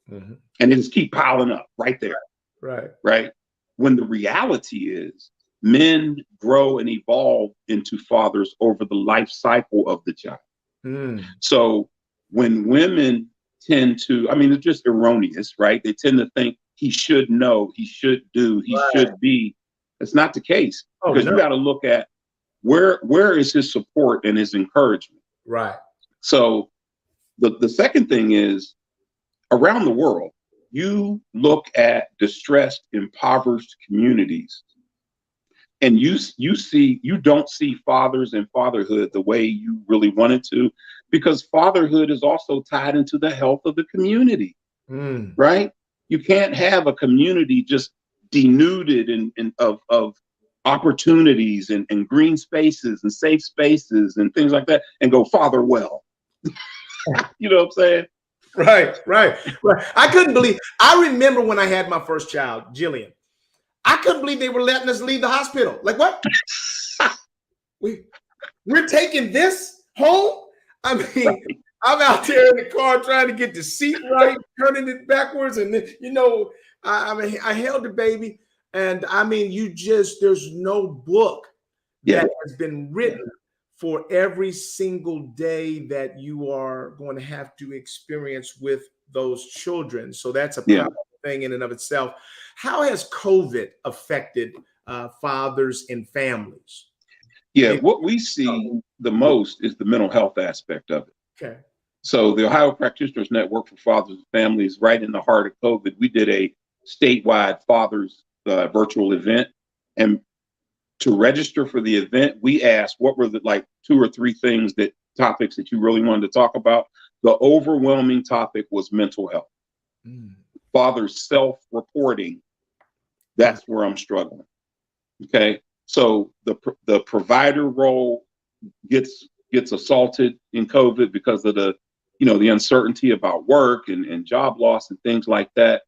[SPEAKER 3] and they just keep piling up right there. Right. When the reality is men grow and evolve into fathers over the life cycle of the child. So when women tend to, it's just erroneous, right? They tend to think he should know, he should do, he should be. That's not the case, because you got to look at where is his support and his encouragement.
[SPEAKER 2] Right.
[SPEAKER 3] So the second thing is, around the world, you look at distressed, impoverished communities, and you don't see fathers and fatherhood the way you really wanted to, because fatherhood is also tied into the health of the community, right? You can't have a community just denuded of opportunities and green spaces and safe spaces and things like that and go father well. You know what I'm saying?
[SPEAKER 2] Right. I couldn't believe, I remember when I had my first child, Jillian, I couldn't believe they were letting us leave the hospital. Like, what? We're taking this home? I'm out there in the car trying to get the seat right, turning it backwards. And I held the baby, and there's no book that has been written for every single day that you are going to have to experience with those children. So that's a powerful thing in and of itself. How has COVID affected fathers and families?
[SPEAKER 3] What we see the most is the mental health aspect of it.
[SPEAKER 2] Okay.
[SPEAKER 3] So the Ohio Practitioners Network for Fathers and Families, right in the heart of COVID, we did a statewide fathers virtual event. And to register for the event, we asked what were the 2 or 3 topics that you really wanted to talk about. The overwhelming topic was mental health. Fathers self-reporting. That's where I'm struggling. Okay. So the provider role gets assaulted in COVID because of the the uncertainty about work and job loss and things like that.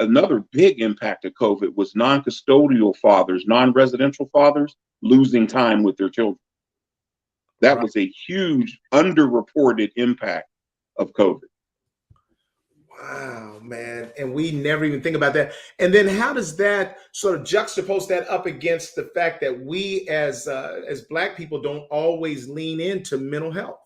[SPEAKER 3] Another big impact of COVID was non-custodial fathers, non-residential fathers losing time with their children. That was a huge underreported impact of COVID.
[SPEAKER 2] Wow, man. And we never even think about that. And then how does that sort of juxtapose that up against the fact that we as Black people don't always lean into mental health?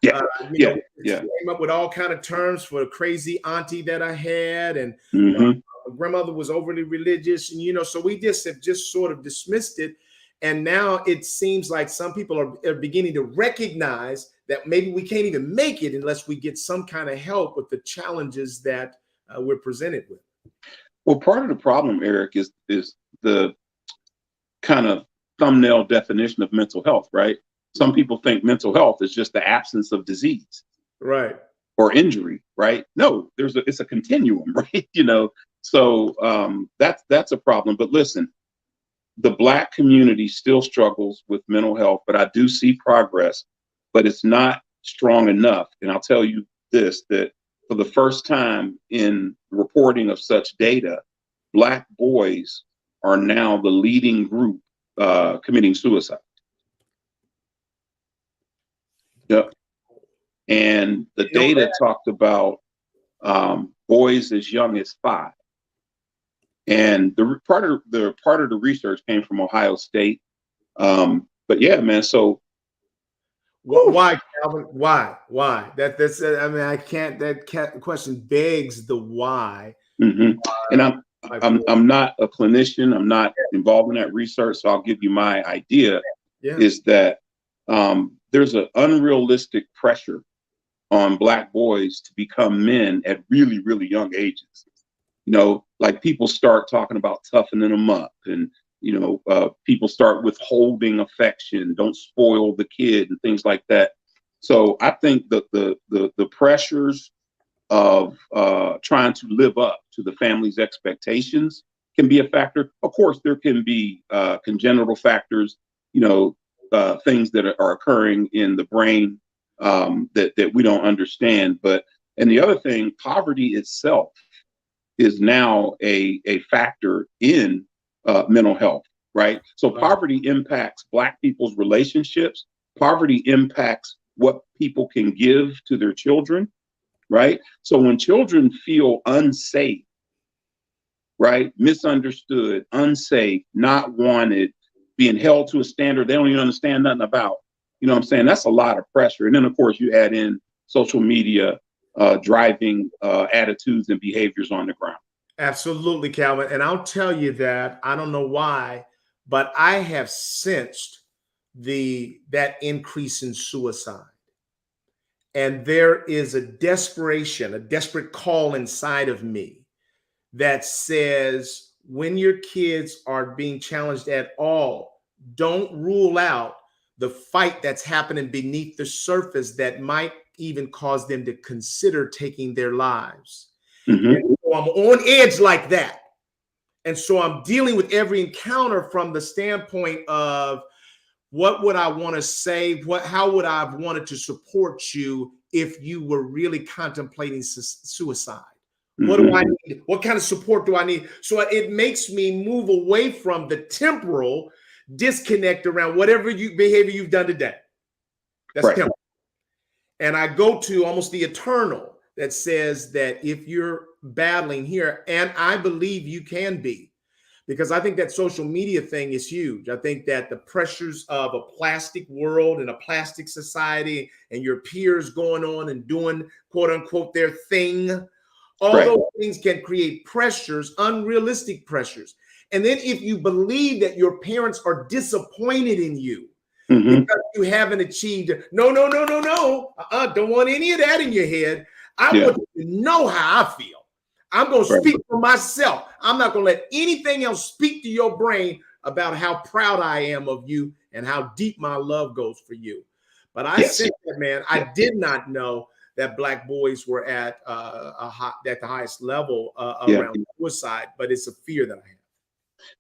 [SPEAKER 3] Yeah,
[SPEAKER 2] We came up with all kind of terms for a crazy auntie that I had, and
[SPEAKER 3] Mm-hmm.
[SPEAKER 2] my grandmother was overly religious, and so we just have just sort of dismissed it. And now it seems like some people are beginning to recognize that maybe we can't even make it unless we get some kind of help with the challenges that we're presented with.
[SPEAKER 3] Well, part of the problem, Eric, is the kind of thumbnail definition of mental health, right? Some people think mental health is just the absence of disease,
[SPEAKER 2] right,
[SPEAKER 3] or injury, right? No, it's a continuum, right? So that's a problem. But listen, the Black community still struggles with mental health, but I do see progress, but it's not strong enough. And I'll tell you this, that for the first time in reporting of such data, Black boys are now the leading group committing suicide. Yep. And the data talked about boys as young as 5. And the part of the research came from Ohio State. But yeah, man. So
[SPEAKER 2] why, Calvin? Why? That's I mean, I can't. That question begs the why.
[SPEAKER 3] Mm-hmm. And I'm not a clinician. I'm not involved in that research. So I'll give you my idea.
[SPEAKER 2] Yeah.
[SPEAKER 3] Is that there's an unrealistic pressure on Black boys to become men at really, really young ages. Like people start talking about toughening them up, and people start withholding affection, don't spoil the kid, and things like that. So I think that the pressures of trying to live up to the family's expectations can be a factor. Of course, there can be congenital factors, things that are occurring in the brain that we don't understand. And the other thing, poverty itself is now a factor in mental health, right? So poverty impacts Black people's relationships. Poverty impacts what people can give to their children, right? So when children feel unsafe, right, misunderstood, unsafe, not wanted, being held to a standard they don't even understand nothing about, you know what I'm saying? That's a lot of pressure. And then, of course, you add in social media driving attitudes and behaviors on the ground.
[SPEAKER 2] Absolutely, Calvin. And I'll tell you that I don't know why, but I have sensed that increase in suicide. And there is a desperate call inside of me that says, when your kids are being challenged at all, don't rule out the fight that's happening beneath the surface that might even cause them to consider taking their lives.
[SPEAKER 3] Mm-hmm.
[SPEAKER 2] And so I'm on edge like that. And so I'm dealing with every encounter from the standpoint of, what would I want to say? How would I have wanted to support you if you were really contemplating suicide? Mm-hmm. What do I need? What kind of support do I need? So it makes me move away from the temporal disconnect around whatever behavior you've done today. That's temporal. And I go to almost the eternal that says that if you're battling here, and I believe you can be, because I think that social media thing is huge. I think that the pressures of a plastic world and a plastic society and your peers going on and doing, quote unquote, their thing, all those things can create pressures, unrealistic pressures. And then if you believe that your parents are disappointed in you, mm-hmm. because you haven't achieved, no, don't want any of that in your head. I want you to know how I feel. I'm going to speak for myself. I'm not going to let anything else speak to your brain about how proud I am of you and how deep my love goes for you. But I said that, man, I did not know that Black boys were at the highest level around suicide, but it's a fear that I have.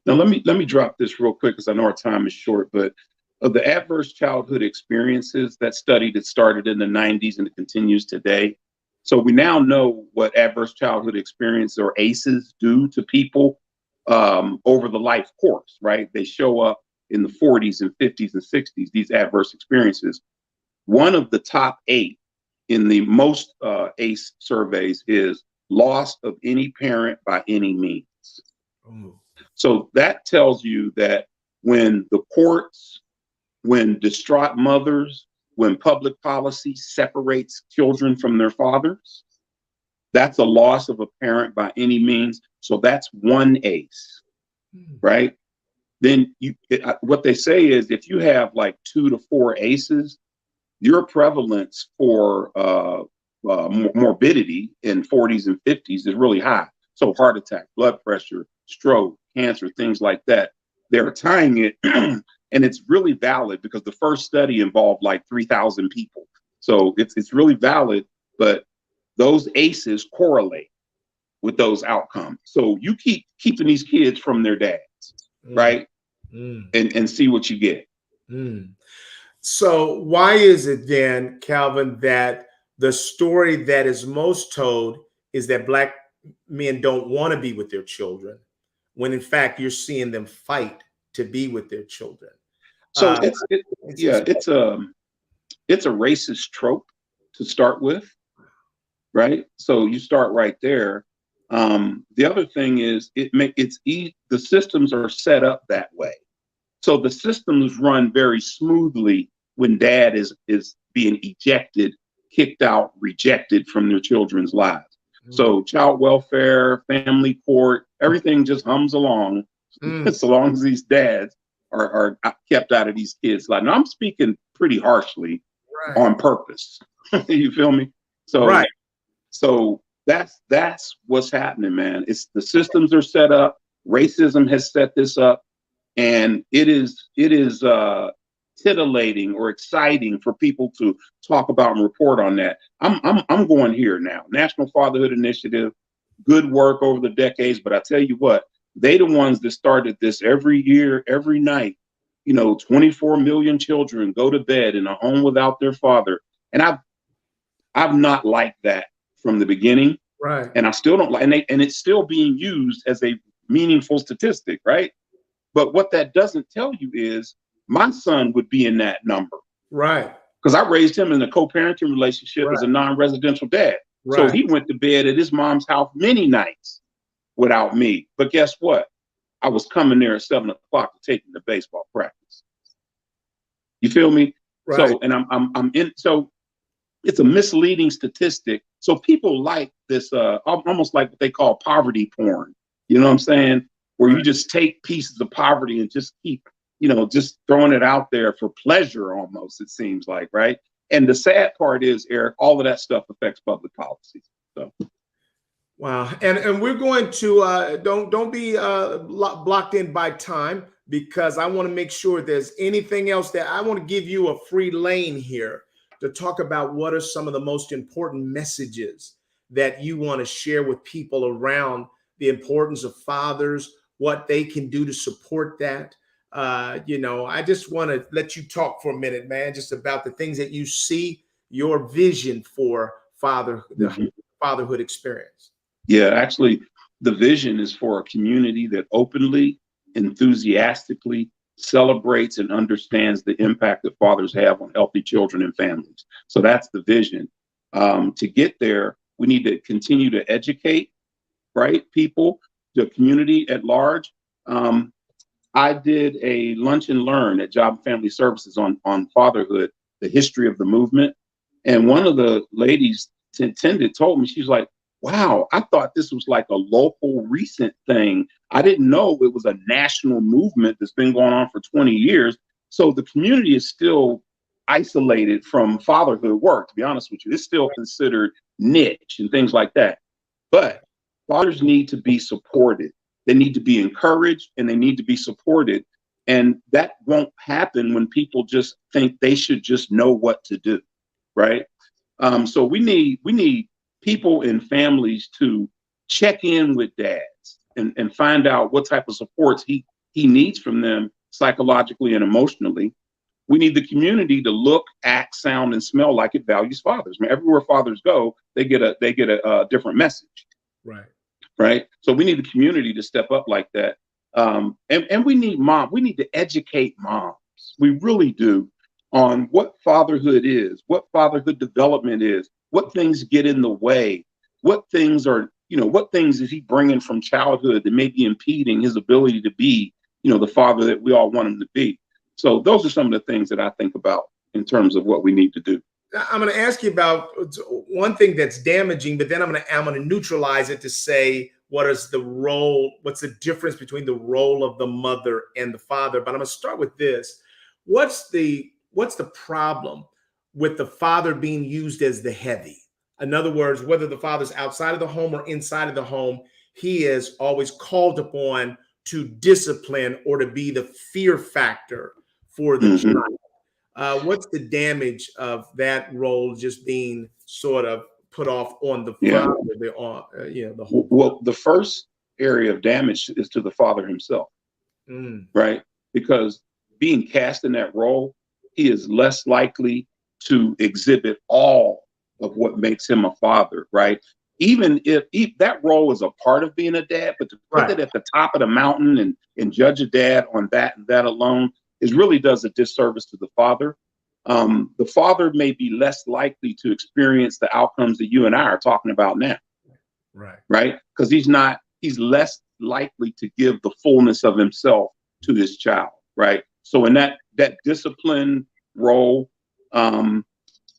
[SPEAKER 3] Now, let me drop this real quick because I know our time is short, but of the adverse childhood experiences, that study that started in the 90s and it continues today. So we now know what adverse childhood experience or ACEs do to people over the life course, right? They show up in the 40s and 50s and 60s, these adverse experiences. One of the top 8 in the most ACE surveys is loss of any parent by any means.
[SPEAKER 2] Oh.
[SPEAKER 3] So that tells you that when the courts, when distraught mothers, when public policy separates children from their fathers, that's a loss of a parent by any means. So that's one ACE, right? Then what they say is if you have like 2 to 4 ACEs, your prevalence for morbidity in 40s and 50s is really high. So heart attack, blood pressure, stroke, cancer, things like that. They're tying it, and it's really valid because the first study involved like 3,000 people. So it's really valid, but those ACEs correlate with those outcomes. So you keep keeping these kids from their dads, right? And see what you get.
[SPEAKER 2] So why is it then, Calvin, that the story that is most told is that Black men don't want to be with their children, when in fact you're seeing them fight to be with their children?
[SPEAKER 3] So it's a racist trope to start with, right? So you start right there. The other thing is the systems are set up that way. So the systems run very smoothly when dad is being ejected, kicked out, rejected from their children's lives. So child welfare, family court, everything just hums along so long as these dads are kept out of these kids' lives. Now I'm speaking pretty harshly on purpose. You feel me? So so that's what's happening, man. It's the systems are set up. Racism has set this up. And it is titillating or exciting for people to talk about and report on that. I'm going here now. National Fatherhood Initiative, good work over the decades. But I tell you what, they the ones that started this every year, every night. 24 million children go to bed in a home without their father, and I've not liked that from the beginning.
[SPEAKER 2] Right.
[SPEAKER 3] And I still don't like, and it's still being used as a meaningful statistic, right? But what that doesn't tell you is my son would be in that number.
[SPEAKER 2] Right.
[SPEAKER 3] Because I raised him in a co-parenting relationship as a non-residential dad. So he went to bed at his mom's house many nights without me. But guess what? I was coming there at 7 o'clock to take him to baseball practice. You feel me? Right. So, and I'm in, so it's a misleading statistic. So people like this, almost like what they call poverty porn. You know what I'm saying? Where you just take pieces of poverty and just keep, just throwing it out there for pleasure almost, it seems like, right? And the sad part is, Eric, all of that stuff affects public policy. So.
[SPEAKER 2] Wow. And we're going to, don't be blocked in by time, because I want to make sure there's anything else that I want to give you a free lane here to talk about what are some of the most important messages that you want to share with people around the importance of fathers, what they can do to support that. I just want to let you talk for a minute, man, just about the things that you see, your vision for the fatherhood experience.
[SPEAKER 3] Yeah, actually, the vision is for a community that openly, enthusiastically celebrates and understands the impact that fathers have on healthy children and families. So that's the vision. To get there, we need to continue to educate, right, people, the community at large. I did a lunch and learn at Job and Family Services on fatherhood, the history of the movement. And one of the ladies attended told me, she's like, wow, I thought this was like a local recent thing. I didn't know it was a national movement that's been going on for 20 years. So the community is still isolated from fatherhood work, to be honest with you. It's still considered niche and things like that. But fathers need to be supported. They need to be encouraged and they need to be supported. And that won't happen when people just think they should just know what to do, right? So we need people and families to check in with dads and find out what type of supports he needs from them psychologically and emotionally. We need the community to look, act, sound, and smell like it values fathers. I mean, everywhere fathers go, they get a different message.
[SPEAKER 2] Right.
[SPEAKER 3] Right. So we need the community to step up like that. And we need we need to educate moms. We really do, on what fatherhood is, what fatherhood development is, what things get in the way, what things are, what things is he bringing from childhood that may be impeding his ability to be, the father that we all want him to be. So those are some of the things that I think about in terms of what we need to do.
[SPEAKER 2] I'm going to ask you about one thing that's damaging, but then I'm going to neutralize it to say, what's the difference between the role of the mother and the father? But I'm going to start with this. What's the problem with the father being used as the heavy? In other words, whether the father's outside of the home or inside of the home, he is always called upon to discipline or to be the fear factor for the child. What's the damage of that role just being sort of put off on the father? The whole.
[SPEAKER 3] Well, the first area of damage is to the father himself, right? Because being cast in that role, he is less likely to exhibit all of what makes him a father, right? Even if that role is a part of being a dad, but to put it at the top of the mountain and judge a dad on that and that alone really does a disservice to the father. The father may be less likely to experience the outcomes that you and I are talking about now. Right. Because he's less likely to give the fullness of himself to his child. Right. So in that discipline role, I'm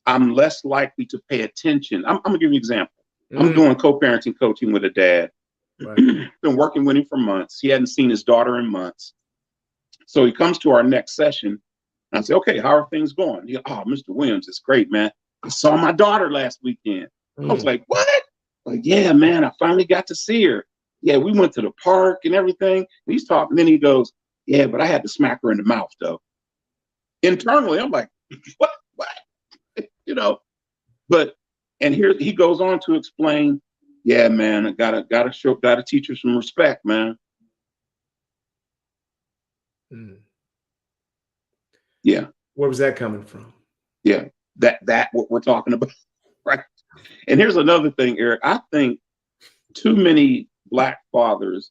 [SPEAKER 3] less likely to pay attention. I'm going to give you an example. I'm doing co-parenting coaching with a dad. Been working with him for months. He hadn't seen his daughter in months. So he comes to our next session. And I say, okay, how are things going? He goes, oh, Mr. Williams, it's great, man. I saw my daughter last weekend. I was like, what? Like, yeah, man, I finally got to see her. Yeah, we went to the park and everything. And he's talking. Then he goes, yeah, but I had to smack her in the mouth, though. Internally, I'm like, what? But, and here he goes on to explain, yeah, man, I gotta teach her some respect, man. Yeah.
[SPEAKER 2] Where was that coming from?
[SPEAKER 3] Yeah, that what we're talking about, right? And here's another thing, Eric. I think too many Black fathers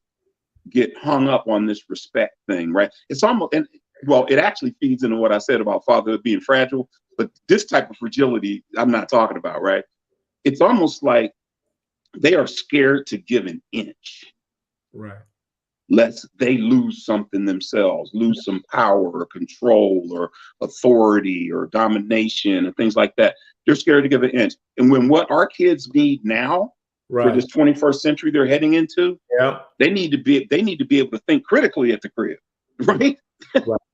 [SPEAKER 3] get hung up on this respect thing, right? It's almost, it actually feeds into what I said about fatherhood being fragile, but this type of fragility I'm not talking about, right? It's almost like they are scared to give an inch.
[SPEAKER 2] Right.
[SPEAKER 3] Lest they lose something themselves, lose some power or control or authority or domination and things like that. They're scared to give an inch. And when what our kids need now for this 21st century they're heading into, they need to be able to think critically at the crib, right?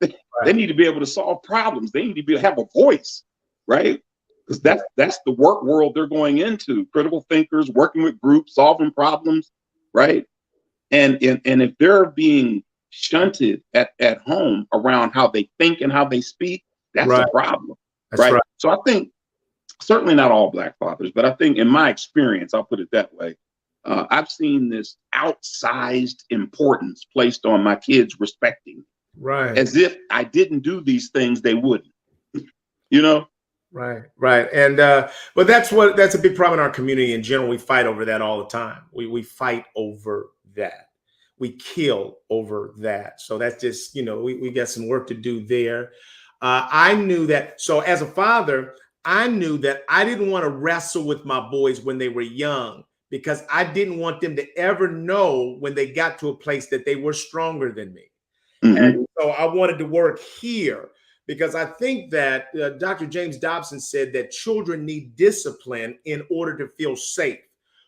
[SPEAKER 3] They need to be able to solve problems. They need to have a voice, right? Because that's the work world they're going into. Critical thinkers, working with groups, solving problems, right? And if they're being shunted at home around how they think and how they speak, that's a problem, right? So I think certainly not all Black fathers, but I think in my experience, I'll put it that way, I've seen this outsized importance placed on my kids respecting, as if I didn't do these things, they wouldn't,
[SPEAKER 2] Right. And but that's a big problem in our community in general. We fight over that all the time. We fight over that. We kill over that. So that's just, we got some work to do there. I knew that. So as a father, I knew that I didn't want to wrestle with my boys when they were young, because I didn't want them to ever know when they got to a place that they were stronger than me. And so I wanted to work here, because I think that Dr. James Dobson said that children need discipline in order to feel safe.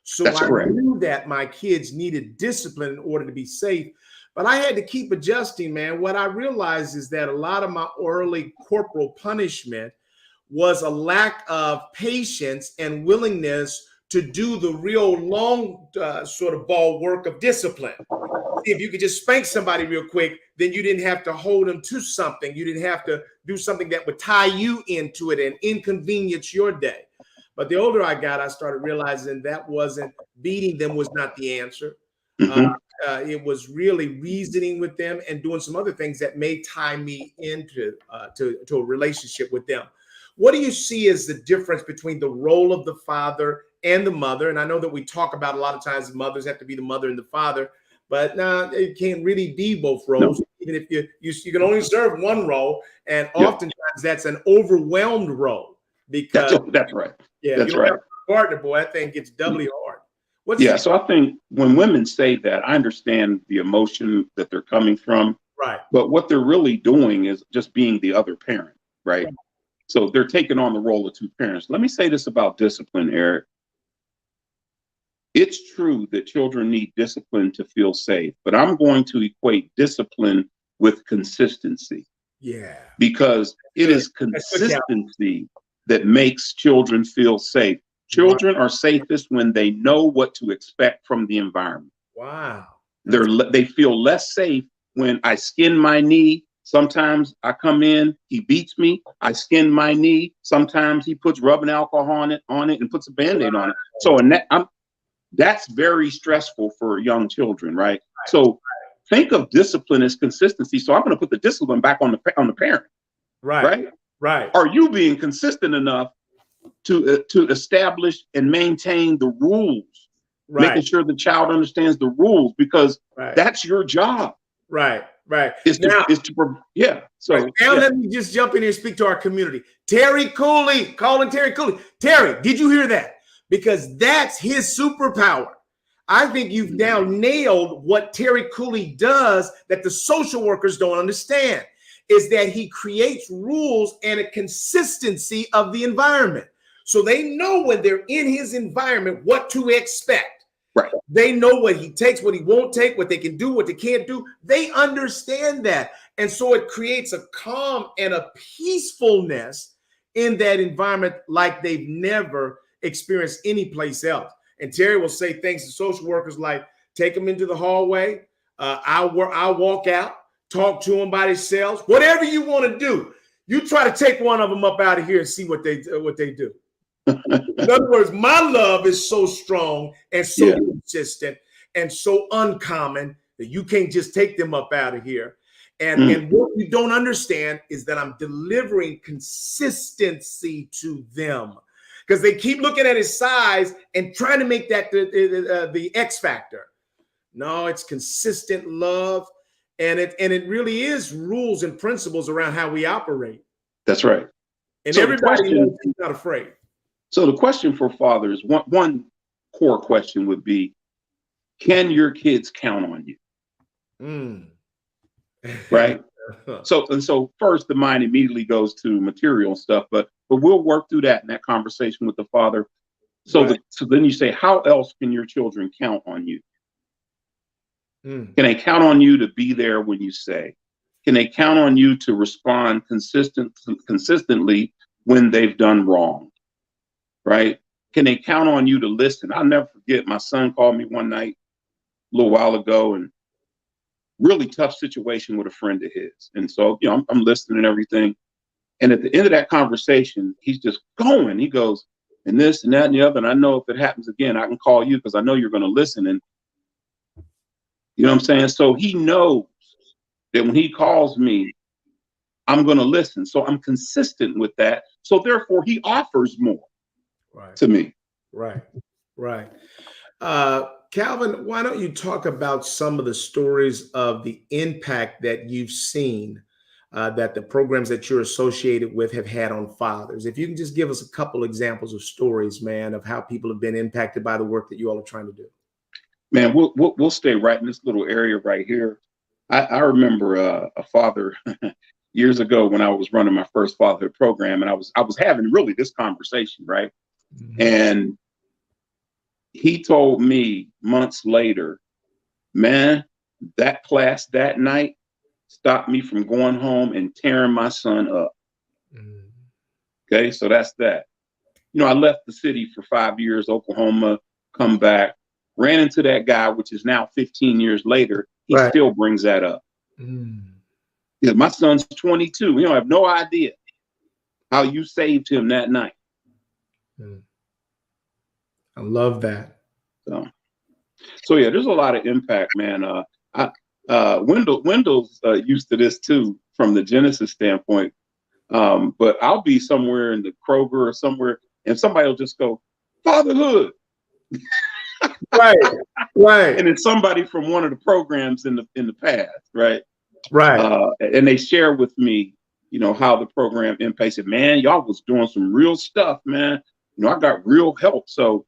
[SPEAKER 2] So I knew that my kids needed discipline in order to be safe, but I had to keep adjusting, man. What I realized is that a lot of my early corporal punishment was a lack of patience and willingness to do the real long sort of ball work of discipline. If you could just spank somebody real quick, then you didn't have to hold them to something. You didn't have to do something that would tie you into it and inconvenience your day. But the older I got, I started realizing that beating them was not the answer.
[SPEAKER 3] Mm-hmm.
[SPEAKER 2] It was really reasoning with them and doing some other things that may tie me into to a relationship with them. What do you see as the difference between the role of the father and the mother? And I know that we talk about a lot of times mothers have to be the mother and the father, but it can't really be both roles.
[SPEAKER 3] No.
[SPEAKER 2] Even if you can only serve one role, and
[SPEAKER 3] Yeah.
[SPEAKER 2] oftentimes that's an overwhelmed role because
[SPEAKER 3] That's right.
[SPEAKER 2] if
[SPEAKER 3] That's
[SPEAKER 2] you don't
[SPEAKER 3] right.
[SPEAKER 2] have a partner, boy, that thing gets doubly hard.
[SPEAKER 3] Yeah. So I think when women say that, I understand the emotion that they're coming from,
[SPEAKER 2] right?
[SPEAKER 3] but what they're really doing is just being the other parent, right? So they're taking on the role of two parents. Let me say this about discipline, Eric. It's true that children need discipline to feel safe, but I'm going to equate discipline with consistency.
[SPEAKER 2] Yeah.
[SPEAKER 3] Because it is consistency that makes children feel safe. Children are safest when they know what to expect from the environment.
[SPEAKER 2] Wow.
[SPEAKER 3] They feel less safe when I skin my knee. Sometimes I come in, he beats me, I skin my knee. Sometimes he puts rubbing alcohol on it and puts a Band-Aid on it. So that's very stressful for young children, right? So think of discipline as consistency. So I'm going to put the discipline back on the parent, right? Are you being consistent enough to establish and maintain the rules, making sure the child understands the rules, because that's your job. So
[SPEAKER 2] let me just jump in here and speak to our community. Terry Cooley, calling Terry Cooley. Terry, did you hear that? Because that's his superpower. I think you've now nailed what Terry Cooley does that the social workers don't understand, is that he creates rules and a consistency of the environment. So they know when they're in his environment what to expect.
[SPEAKER 3] Right.
[SPEAKER 2] They know what he takes, what he won't take, what they can do, what they can't do. They understand that. And so it creates a calm and a peacefulness in that environment like they've never experienced anyplace else. And Terry will say things to social workers like, take them into the hallway. I'll walk out, talk to them by themselves, whatever you want to do. You try to take one of them up out of here and see what they do. In other words, my love is so strong and so consistent and so uncommon that you can't just take them up out of here. And what you don't understand is that I'm delivering consistency to them, because they keep looking at his size and trying to make that the X factor. No, it's consistent love, and it really is rules and principles around how we operate.
[SPEAKER 3] That's right.
[SPEAKER 2] And so everybody knows he's not afraid.
[SPEAKER 3] So the question for fathers, one core question would be, can your kids count on you? Right? So first the mind immediately goes to material stuff, but we'll work through that in that conversation with the father. So then you say, how else can your children count on you? Can they count on you to be there when you say? Can they count on you to respond consistently when they've done wrong? Right? Can they count on you to listen? I'll never forget, my son called me one night a little while ago, and really tough situation with a friend of his. And so, I'm listening and everything. And at the end of that conversation, he's just going. He goes, and this and that and the other. And I know if it happens again, I can call you because I know you're going to listen. And you know what I'm saying? So he knows that when he calls me, I'm going to listen. So I'm consistent with that. So therefore, he offers more to me.
[SPEAKER 2] Right. Calvin, why don't you talk about some of the stories of the impact that you've seen that the programs that you're associated with have had on fathers? If you can just give us a couple examples of stories, man, of how people have been impacted by the work that you all are trying to do.
[SPEAKER 3] Man, we'll stay right in this little area right here. I remember a father years ago when I was running my first fatherhood program, and I was having really this conversation, right? And he told me months later, man, that class that night stopped me from going home and tearing my son up. Okay, so that's that. I left the city for 5 years, Oklahoma, come back, ran into that guy, which is now 15 years later. He still brings that up. My son's 22. I have no idea how you saved him that night.
[SPEAKER 2] I love that.
[SPEAKER 3] So So yeah, there's a lot of impact, man. Wendell's used to this too from the Genesis standpoint. But I'll be somewhere in the Kroger or somewhere, and somebody will just go, "Fatherhood,"
[SPEAKER 2] Right, right,
[SPEAKER 3] and it's somebody from one of the programs in the past, right?
[SPEAKER 2] right.
[SPEAKER 3] And they share with me, how the program impacts it. Man, y'all was doing some real stuff, man. I got real help. So,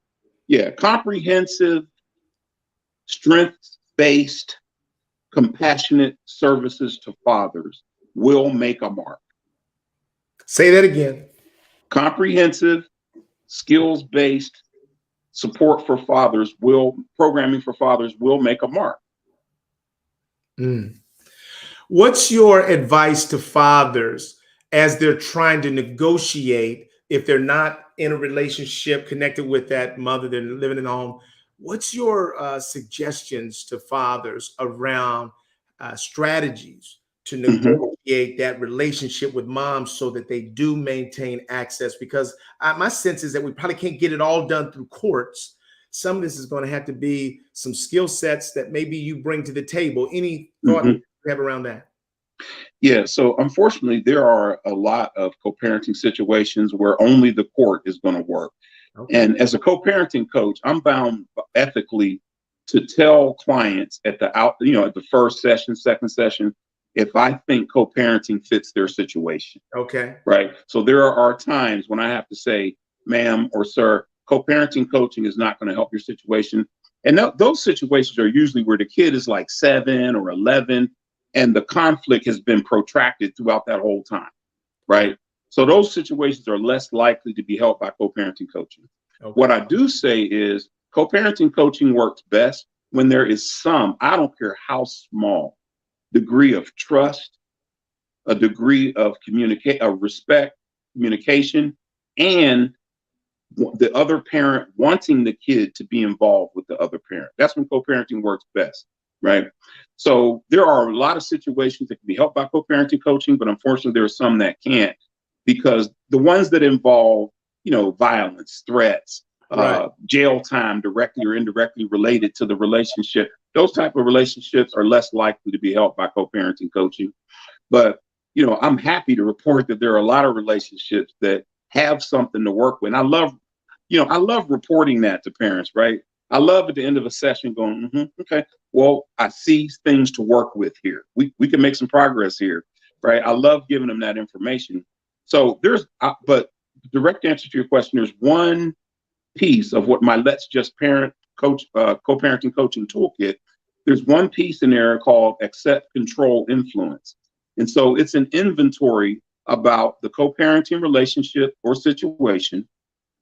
[SPEAKER 3] yeah, comprehensive, strength-based, compassionate services to fathers will make a mark.
[SPEAKER 2] Say that again.
[SPEAKER 3] Comprehensive, skills-based support for fathers programming for fathers will make a mark.
[SPEAKER 2] Mm. What's your advice to fathers as they're trying to negotiate if they're not in a relationship connected with that mother, they're living in the home? What's your suggestions to fathers around strategies to
[SPEAKER 3] Mhm.
[SPEAKER 2] negotiate that relationship with moms so that they do maintain access? Because my sense is that we probably can't get it all done through courts. Some of this is going to have to be some skill sets that maybe you bring to the table. Any thought
[SPEAKER 3] Mhm.
[SPEAKER 2] you have around that?
[SPEAKER 3] Yeah, so unfortunately, there are a lot of co-parenting situations where only the court is going to work.
[SPEAKER 2] Okay.
[SPEAKER 3] And as a co-parenting coach, I'm bound ethically to tell clients at the first session, second session, if I think co-parenting fits their situation,
[SPEAKER 2] Okay.
[SPEAKER 3] right? So there are times when I have to say, ma'am or sir, co-parenting coaching is not going to help your situation. And those situations are usually where the kid is like 7 or 11, and the conflict has been protracted throughout that whole time, right? So those situations are less likely to be helped by co-parenting coaching.
[SPEAKER 2] Okay.
[SPEAKER 3] What I do say is co-parenting coaching works best when there is I don't care how small, degree of trust, a degree of respect, communication, and the other parent wanting the kid to be involved with the other parent. That's when co-parenting works best, right? So there are a lot of situations that can be helped by co-parenting coaching, but unfortunately there are some that can't, because the ones that involve, violence, threats,
[SPEAKER 2] Right.
[SPEAKER 3] jail time directly or indirectly related to the relationship, those type of relationships are less likely to be helped by co-parenting coaching. But, I'm happy to report that there are a lot of relationships that have something to work with. And I love reporting that to parents, right? I love at the end of a session going, okay, well, I see things to work with here. We can make some progress here, right? I love giving them that information. So but direct answer to your question, there's one piece of what my Let's Just Parent coach, co-parenting coaching toolkit. There's one piece in there called Accept, Control, Influence. And so it's an inventory about the co-parenting relationship or situation.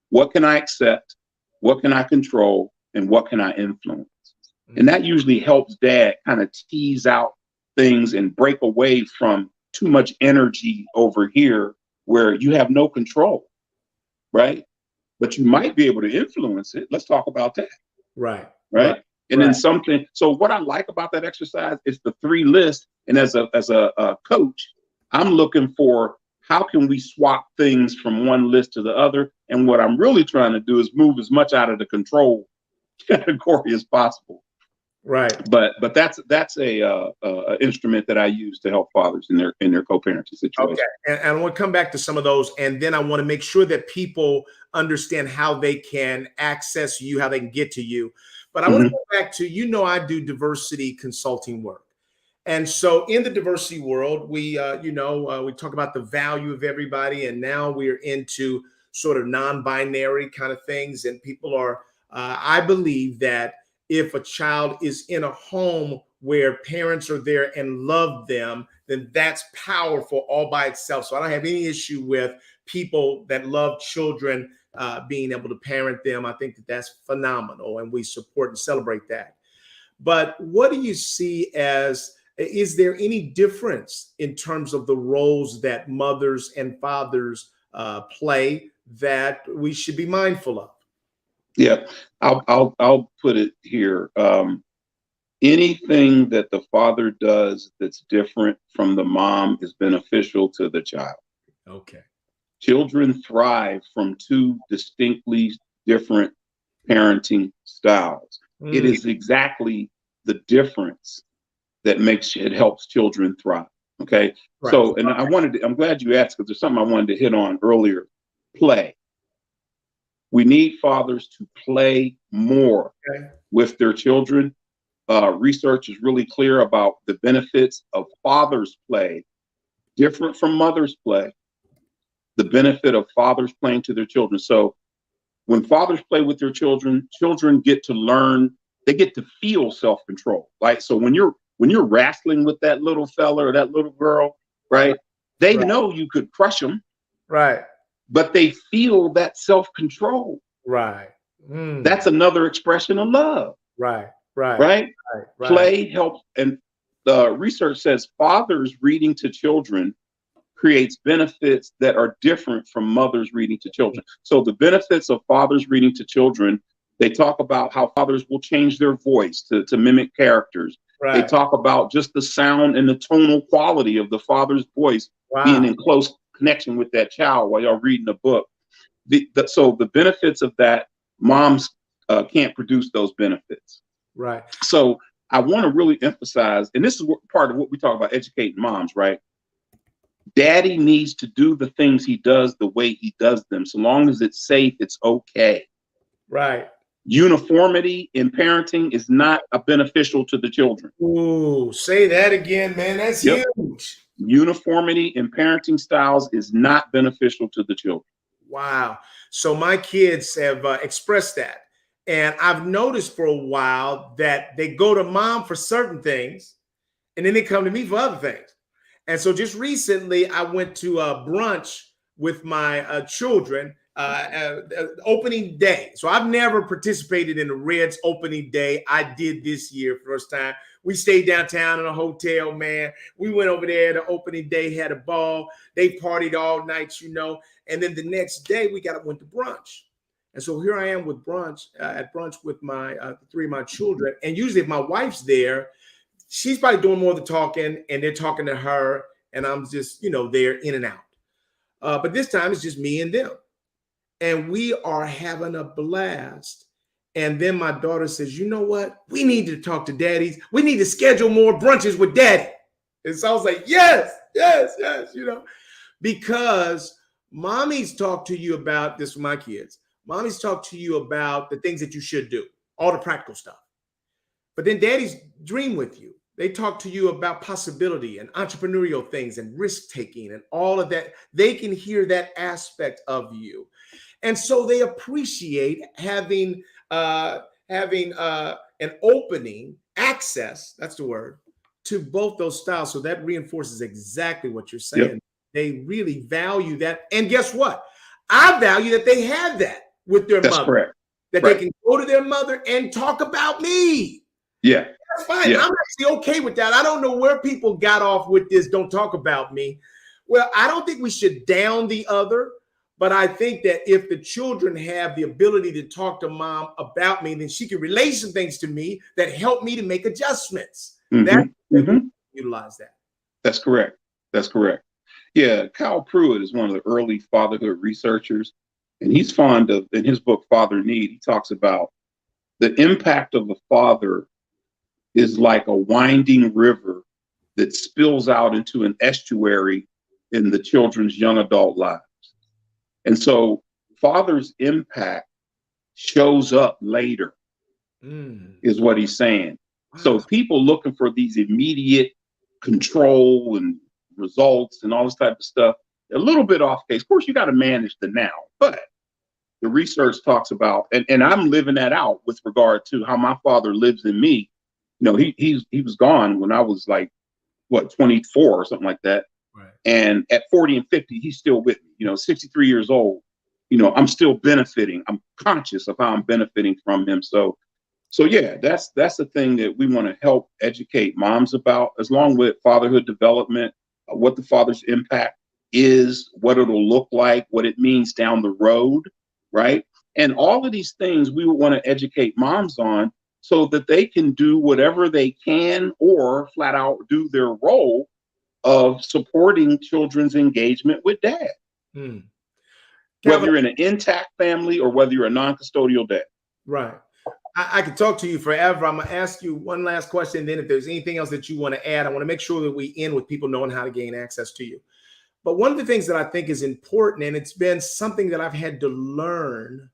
[SPEAKER 3] What can I accept? What can I control? And what can I influence? And that usually helps dad kind of tease out things and break away from too much energy over here where you have no control, right? But you might be able to influence it. Let's talk about that.
[SPEAKER 2] Right.
[SPEAKER 3] Right.
[SPEAKER 2] Right.
[SPEAKER 3] And then
[SPEAKER 2] Right.
[SPEAKER 3] so what I like about that exercise is the 3 lists. And as a coach, I'm looking for how can we swap things from one list to the other. And what I'm really trying to do is move as much out of the control category as possible.
[SPEAKER 2] Right.
[SPEAKER 3] But that's a instrument that I use to help fathers in their co-parenting situation.
[SPEAKER 2] Okay. And I want to come back to some of those. And then I want to make sure that people understand how they can access you, how they can get to you. But I want to
[SPEAKER 3] Mhm.
[SPEAKER 2] go back to, I do diversity consulting work. And so in the diversity world, we talk about the value of everybody. And now we're into sort of non-binary kind of things. And people are, I believe that if a child is in a home where parents are there and love them, then that's powerful all by itself. So I don't have any issue with people that love children being able to parent them. I think that that's phenomenal, and we support and celebrate that. But what do you see as, is there any difference in terms of the roles that mothers and fathers play that we should be mindful of?
[SPEAKER 3] Yeah, I'll put it here. Anything that the father does that's different from the mom is beneficial to the child.
[SPEAKER 2] Okay.
[SPEAKER 3] Children thrive from 2 distinctly different parenting styles. It is exactly the difference that helps children thrive. Okay.
[SPEAKER 2] Right.
[SPEAKER 3] So, and I'm glad you asked, because there's something I wanted to hit on earlier. Play. We need fathers to play more with their children. Research is really clear about the benefits of father's play, different from mother's play. The benefit of fathers playing to their children. So when fathers play with their children, children get to learn, they get to feel self-control. Right. So when you're wrestling with that little fella or that little girl, right, they know you could crush them.
[SPEAKER 2] Right.
[SPEAKER 3] But they feel that self-control.
[SPEAKER 2] Right.
[SPEAKER 3] That's another expression of love.
[SPEAKER 2] Right.
[SPEAKER 3] Play helps. And the research says fathers reading to children creates benefits that are different from mothers reading to children. So the benefits of fathers reading to children, they talk about how fathers will change their voice to mimic characters. They talk about just the sound and the tonal quality of the father's voice being in close connection with that child while y'all reading a book. So the benefits of that, moms can't produce those benefits.
[SPEAKER 2] Right.
[SPEAKER 3] So I want to really emphasize, and this is part of what we talk about educating moms, right? Daddy needs to do the things he does the way he does them. So long as it's safe, it's okay.
[SPEAKER 2] Right.
[SPEAKER 3] Uniformity in parenting is not beneficial to the children.
[SPEAKER 2] Ooh, say that again, man. That's huge.
[SPEAKER 3] Uniformity in parenting styles is not beneficial to the children.
[SPEAKER 2] Wow. So my kids have expressed that. And I've noticed for a while that they go to mom for certain things, and then they come to me for other things. And so just recently, I went to a brunch with my children, opening day. So I've never participated in the Reds opening day. I did this year, first time. We stayed downtown in a hotel, man. We went over there to opening day, had a ball. They partied all night, And then the next day, we went to brunch. And so here I am with at brunch with my three of my children. And usually if my wife's there, she's probably doing more of the talking, and they're talking to her, and I'm just, there in and out. But this time it's just me and them. And we are having a blast. And then my daughter says, you know what? We need to talk to daddies. We need to schedule more brunches with daddy. And so I was like, yes, because mommy's talk to you about this for my kids. Mommy's talk to you about the things that you should do, all the practical stuff. But then daddies dream with you. They talk to you about possibility and entrepreneurial things and risk taking and all of that. They can hear that aspect of you. And so they appreciate having an opening access, that's the word, to both those styles. So that reinforces exactly what you're saying. Yep. They really value that. And guess what? I value that they have that with their mother.
[SPEAKER 3] Correct.
[SPEAKER 2] That they can go to their mother and talk about me.
[SPEAKER 3] Yeah.
[SPEAKER 2] That's fine. Yeah. I'm actually okay with that. I don't know where people got off with this, don't talk about me. Well, I don't think we should down the other, but I think that if the children have the ability to talk to mom about me, then she can relate some things to me that help me to make adjustments. Utilize that.
[SPEAKER 3] That's correct. Yeah, Kyle Pruitt is one of the early fatherhood researchers, and he's fond of, in his book, Father Need, he talks about the impact of a father is like a winding river that spills out into an estuary in the children's young adult lives. And so father's impact shows up later, is what he's saying. Wow. So people looking for these immediate control and results and all this type of stuff, a little bit off base. Of course, you got to manage the now, but the research talks about, and I'm living that out with regard to how my father lives in me. You know, he was gone when I was like, 24 or something like that. Right. And at 40 and 50, he's still with me, 63 years old. I'm still benefiting. I'm conscious of how I'm benefiting from him. So yeah, that's the thing that we want to help educate moms about, as long with fatherhood development, what the father's impact is, what it'll look like, what it means down the road, right? And all of these things we would want to educate moms on so that they can do whatever they can or flat out do their role of supporting children's engagement with dad. Whether you're in an intact family or whether you're a non-custodial dad.
[SPEAKER 2] Right. I could talk to you forever. I'm gonna ask you one last question. Then if there's anything else that you want to add, I want to make sure that we end with people knowing how to gain access to you. But one of the things that I think is important, and it's been something that I've had to learn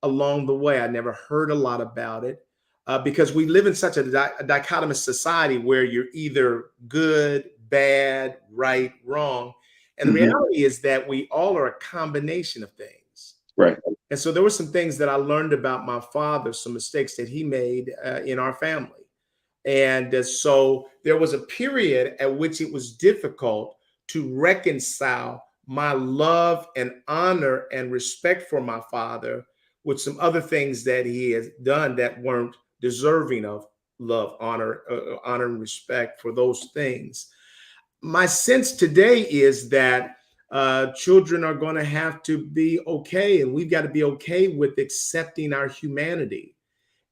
[SPEAKER 2] along the way. I never heard a lot about it because we live in such a dichotomous society where you're either good, bad, right, wrong. And the reality is that we all are a combination of things.
[SPEAKER 3] Right.
[SPEAKER 2] And so there were some things that I learned about my father, some mistakes that he made in our family. And so there was a period at which it was difficult to reconcile my love and honor and respect for my father with some other things that he has done that weren't deserving of love, honor, honor and respect for those things. My sense today is that children are going to have to be okay, and we've got to be okay with accepting our humanity,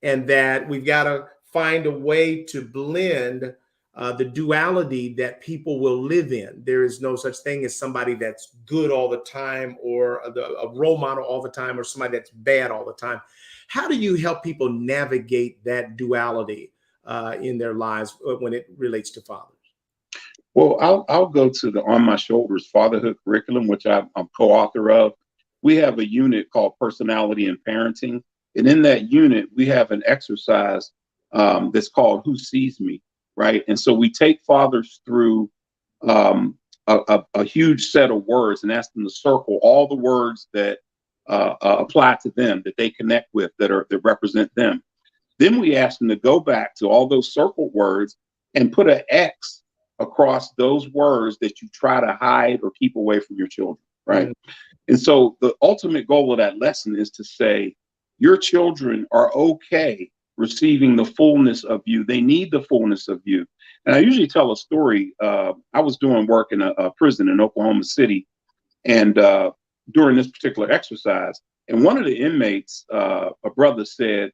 [SPEAKER 2] and that we've got to find a way to blend the duality that people will live in. There is no such thing as somebody that's good all the time, or a role model all the time, or somebody that's bad all the time. How do you help people navigate that duality in their lives when it relates to fathers?
[SPEAKER 3] Well, I'll go to the On My Shoulders Fatherhood curriculum, which I'm co-author of. We have a unit called Personality and Parenting. And in that unit, we have an exercise that's called Who Sees Me, right? And so we take fathers through a huge set of words and ask them to circle all the words that apply to them, that they connect with, that represent them. Then we ask them to go back to all those circled words and put an X across those words that you try to hide or keep away from your children, right? Mm-hmm. And so the ultimate goal of that lesson is to say, your children are okay receiving the fullness of you. They need the fullness of you. And I usually tell a story. I was doing work in a prison in Oklahoma City, and during this particular exercise, and one of the inmates, a brother, said,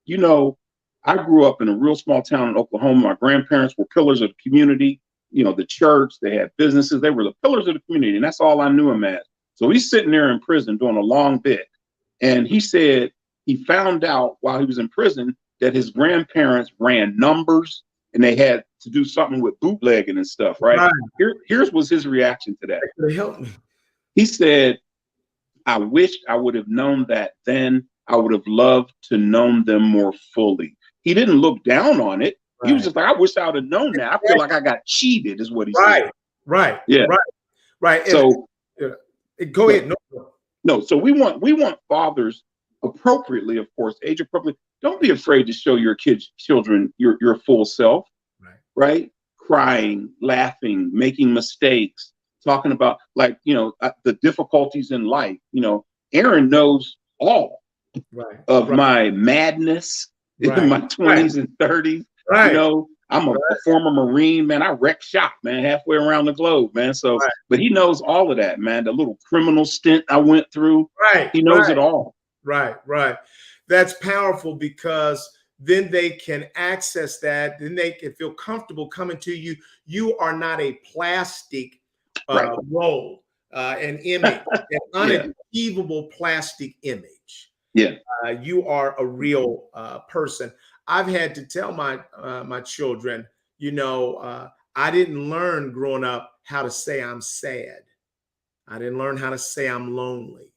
[SPEAKER 3] you know, I grew up in a real small town in Oklahoma. My grandparents were pillars of the community, you know, the church, they had businesses, they were the pillars of the community. And that's all I knew him as. So he's sitting there in prison doing a long bit. And he said he found out while he was in prison that his grandparents ran numbers and they had to do something with bootlegging and stuff, right? Here's was his reaction to that.
[SPEAKER 2] That helped me.
[SPEAKER 3] He said, I wished I would have known that then. I would have loved to known them more fully. He didn't look down on it. Right. He was just like, I wish I would have known that. I feel like I got cheated, is what he said.
[SPEAKER 2] Right.
[SPEAKER 3] Yeah.
[SPEAKER 2] Right.
[SPEAKER 3] So
[SPEAKER 2] go ahead.
[SPEAKER 3] No. So we want fathers appropriately, of course, age appropriately. Don't be afraid to show your children your full self. Right. Crying, laughing, making mistakes, talking about, like, you know, the difficulties in life. You know, Aaron knows all of my madness in my 20s and 30s. You know, I'm a former Marine, man. I wrecked shop, man, halfway around the globe, man. So, but he knows all of that, man. The little criminal stint I went through. He knows it all.
[SPEAKER 2] Right. That's powerful, because then they can access that. Then they can feel comfortable coming to you. You are not a plastic role, an image, an unachievable plastic image. You are a real person. I've had to tell my children, you know, I didn't learn growing up how to say I'm sad. I didn't learn how to say I'm lonely.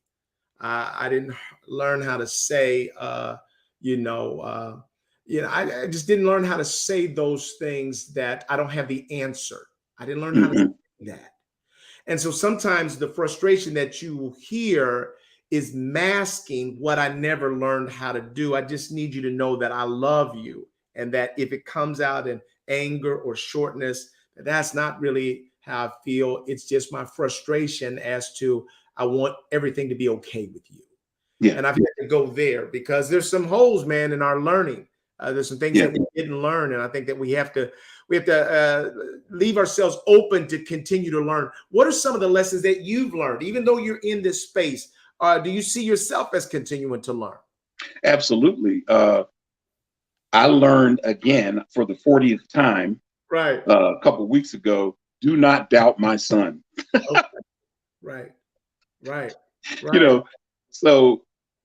[SPEAKER 2] I didn't learn how to say, I just didn't learn how to say those things that I don't have the answer. I didn't learn how to say that. And so sometimes the frustration that you hear is masking what I never learned how to do. I just need you to know that I love you, and that if it comes out in anger or shortness, that's not really how I feel. It's just my frustration as to, I want everything to be okay with you. And I've had to go there because there's some holes, man, in our learning. There's some things that we didn't learn. And I think that we have to leave ourselves open to continue to learn. What are some of the lessons that you've learned, even though you're in this space? Do you see yourself as continuing to learn?
[SPEAKER 3] Absolutely. I learned again for the 40th time, a couple of weeks ago, do not doubt my son.
[SPEAKER 2] Right.
[SPEAKER 3] You know, so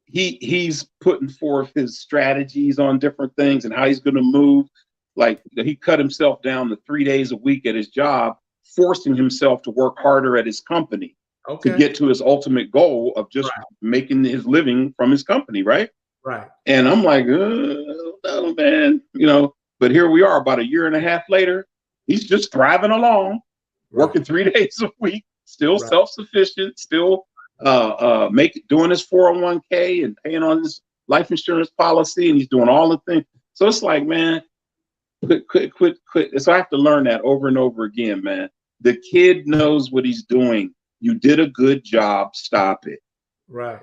[SPEAKER 3] he's putting forth his strategies on different things and how he's going to move. Like he cut himself down to 3 days a week at his job, forcing himself to work harder at his company to get to his ultimate goal of just making his living from his company, right?
[SPEAKER 2] Right.
[SPEAKER 3] And I'm like, oh, man, but here we are about a year and a half later. He's just thriving along, working 3 days a week, still self-sufficient, still doing his 401k and paying on his life insurance policy, and he's doing all the things. So it's like, man, quit. So I have to learn that over and over again, man. The kid knows what he's doing. You did a good job. Stop it.
[SPEAKER 2] Right.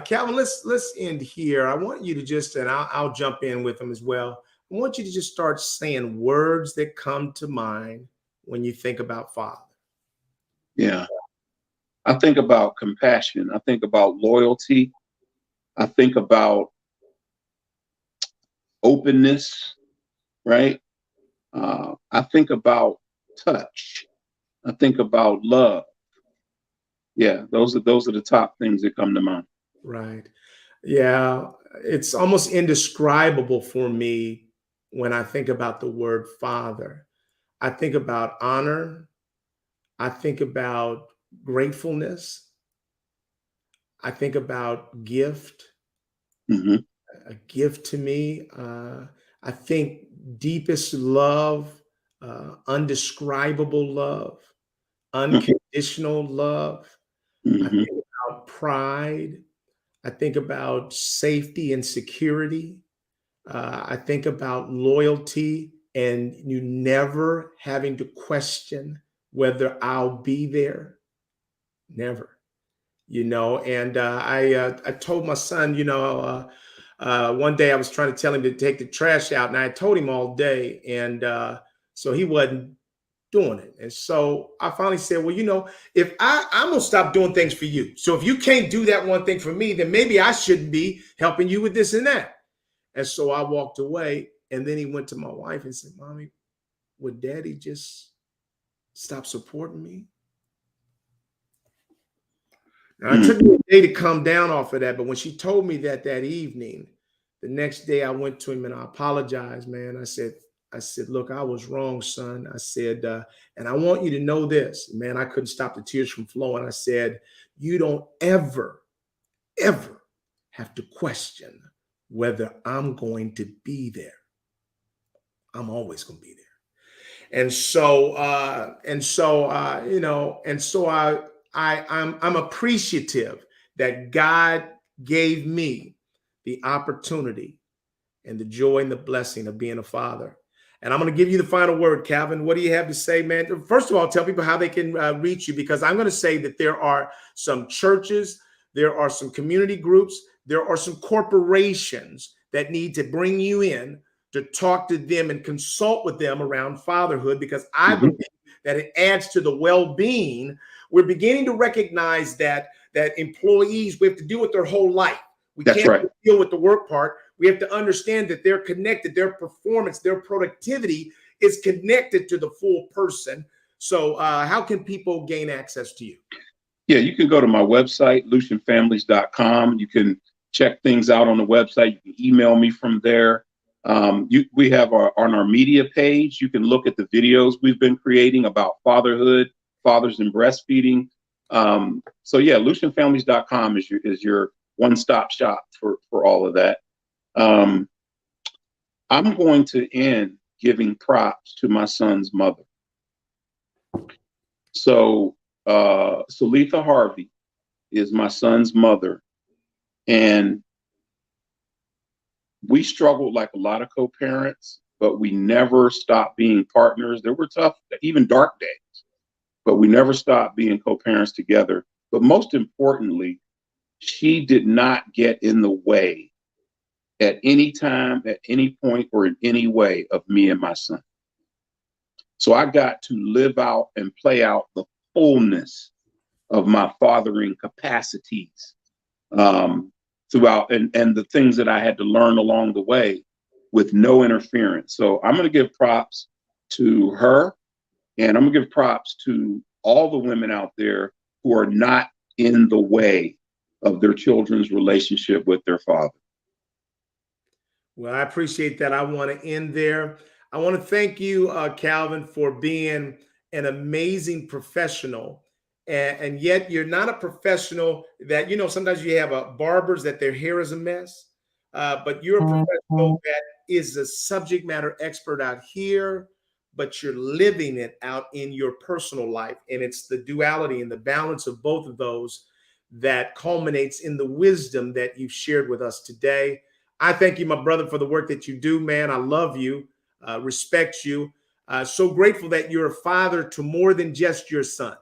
[SPEAKER 2] Calvin, let's end here. I want you to just, and I'll jump in with them as well. I want you to just start saying words that come to mind when you think about father.
[SPEAKER 3] Yeah. I think about compassion. I think about loyalty. I think about openness, right? I think about touch. I think about love. Yeah, those are the top things that come to mind.
[SPEAKER 2] Right. Yeah, it's almost indescribable for me when I think about the word father. I think about honor. I think about gratefulness. I think about gift,
[SPEAKER 3] Mm-hmm.
[SPEAKER 2] a gift to me. I think deepest love, undescribable love, unconditional love. I
[SPEAKER 3] Mm-hmm.
[SPEAKER 2] think about pride. I think about safety and security. I think about loyalty and you never having to question whether I'll be there. Never. And I told my son, one day I was trying to tell him to take the trash out, and I told him all day, and so he wasn't doing it. And so I finally said, well, if I'm gonna stop doing things for you, so if you can't do that one thing for me, then maybe I shouldn't be helping you with this and that. And so I walked away, and then he went to my wife and said, Mommy, would Daddy just stop supporting me? Now, it took me a day to come down off of that, but when she told me that evening, the next day I went to him and I apologized, man. I said, look, I was wrong, son. I said, and I want you to know this, man. I couldn't stop the tears from flowing. I said, you don't ever have to question whether I'm going to be there. I'm always going to be there. And so I'm appreciative that God gave me the opportunity and the joy and the blessing of being a father. And I'm going to give you the final word, Calvin. What do you have to say, man? First of all, tell people how they can reach you, because I'm going to say that there are some churches, there are some community groups, there are some corporations that need to bring you in to talk to them and consult with them around fatherhood, because I believe that it adds to the well-being. We're beginning to recognize that employees, we have to deal with their whole life. We can't deal with the work part. We have to understand that they're connected. Their performance, their productivity is connected to the full person. So how can people gain access to you?
[SPEAKER 3] Yeah, you can go to my website, lucianfamilies.com. You can check things out on the website. You can email me from there. We have on our media page, you can look at the videos we've been creating about fatherhood, fathers and breastfeeding. So yeah, lucianfamilies.com is your one-stop shop for all of that. I'm going to end giving props to my son's mother. So Salitha Harvey is my son's mother, and we struggled like a lot of co-parents, but we never stopped being partners. There were tough, even dark days, but we never stopped being co-parents together. But most importantly, she did not get in the way at any time, at any point, or in any way of me and my son. So I got to live out and play out the fullness of my fathering capacities throughout, and the things that I had to learn along the way with no interference. So I'm going to give props to her, and I'm going to give props to all the women out there who are not in the way of their children's relationship with their father.
[SPEAKER 2] Well, I appreciate that. I want to end there. I want to thank you, Calvin, for being an amazing professional. And yet you're not a professional that, sometimes you have barbers that their hair is a mess, but you're a professional that is a subject matter expert out here, but you're living it out in your personal life. And it's the duality and the balance of both of those that culminates in the wisdom that you've shared with us today. I thank you, my brother, for the work that you do, man. I love you, respect you. So grateful that you're a father to more than just your son.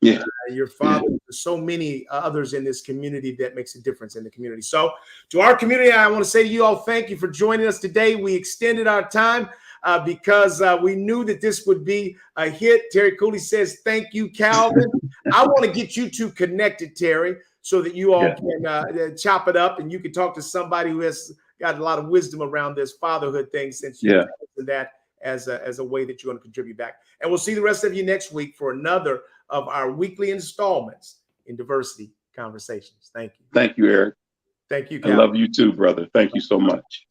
[SPEAKER 3] Yeah.
[SPEAKER 2] Your father to so many others in this community that makes a difference in the community. So to our community, I want to say to you all, thank you for joining us today. We extended our time because we knew that this would be a hit. Terry Cooley says, thank you, Calvin. I want to get you two connected, Terry, so that you all can chop it up and you can talk to somebody who has got a lot of wisdom around this fatherhood thing, since you that as a way that you're going to contribute back. And we'll see the rest of you next week for another of our weekly installments in Diversity Conversations. Thank you.
[SPEAKER 3] Thank you, Eric.
[SPEAKER 2] Thank you,
[SPEAKER 3] I
[SPEAKER 2] Calvin.
[SPEAKER 3] love you too, brother. Thank you so much.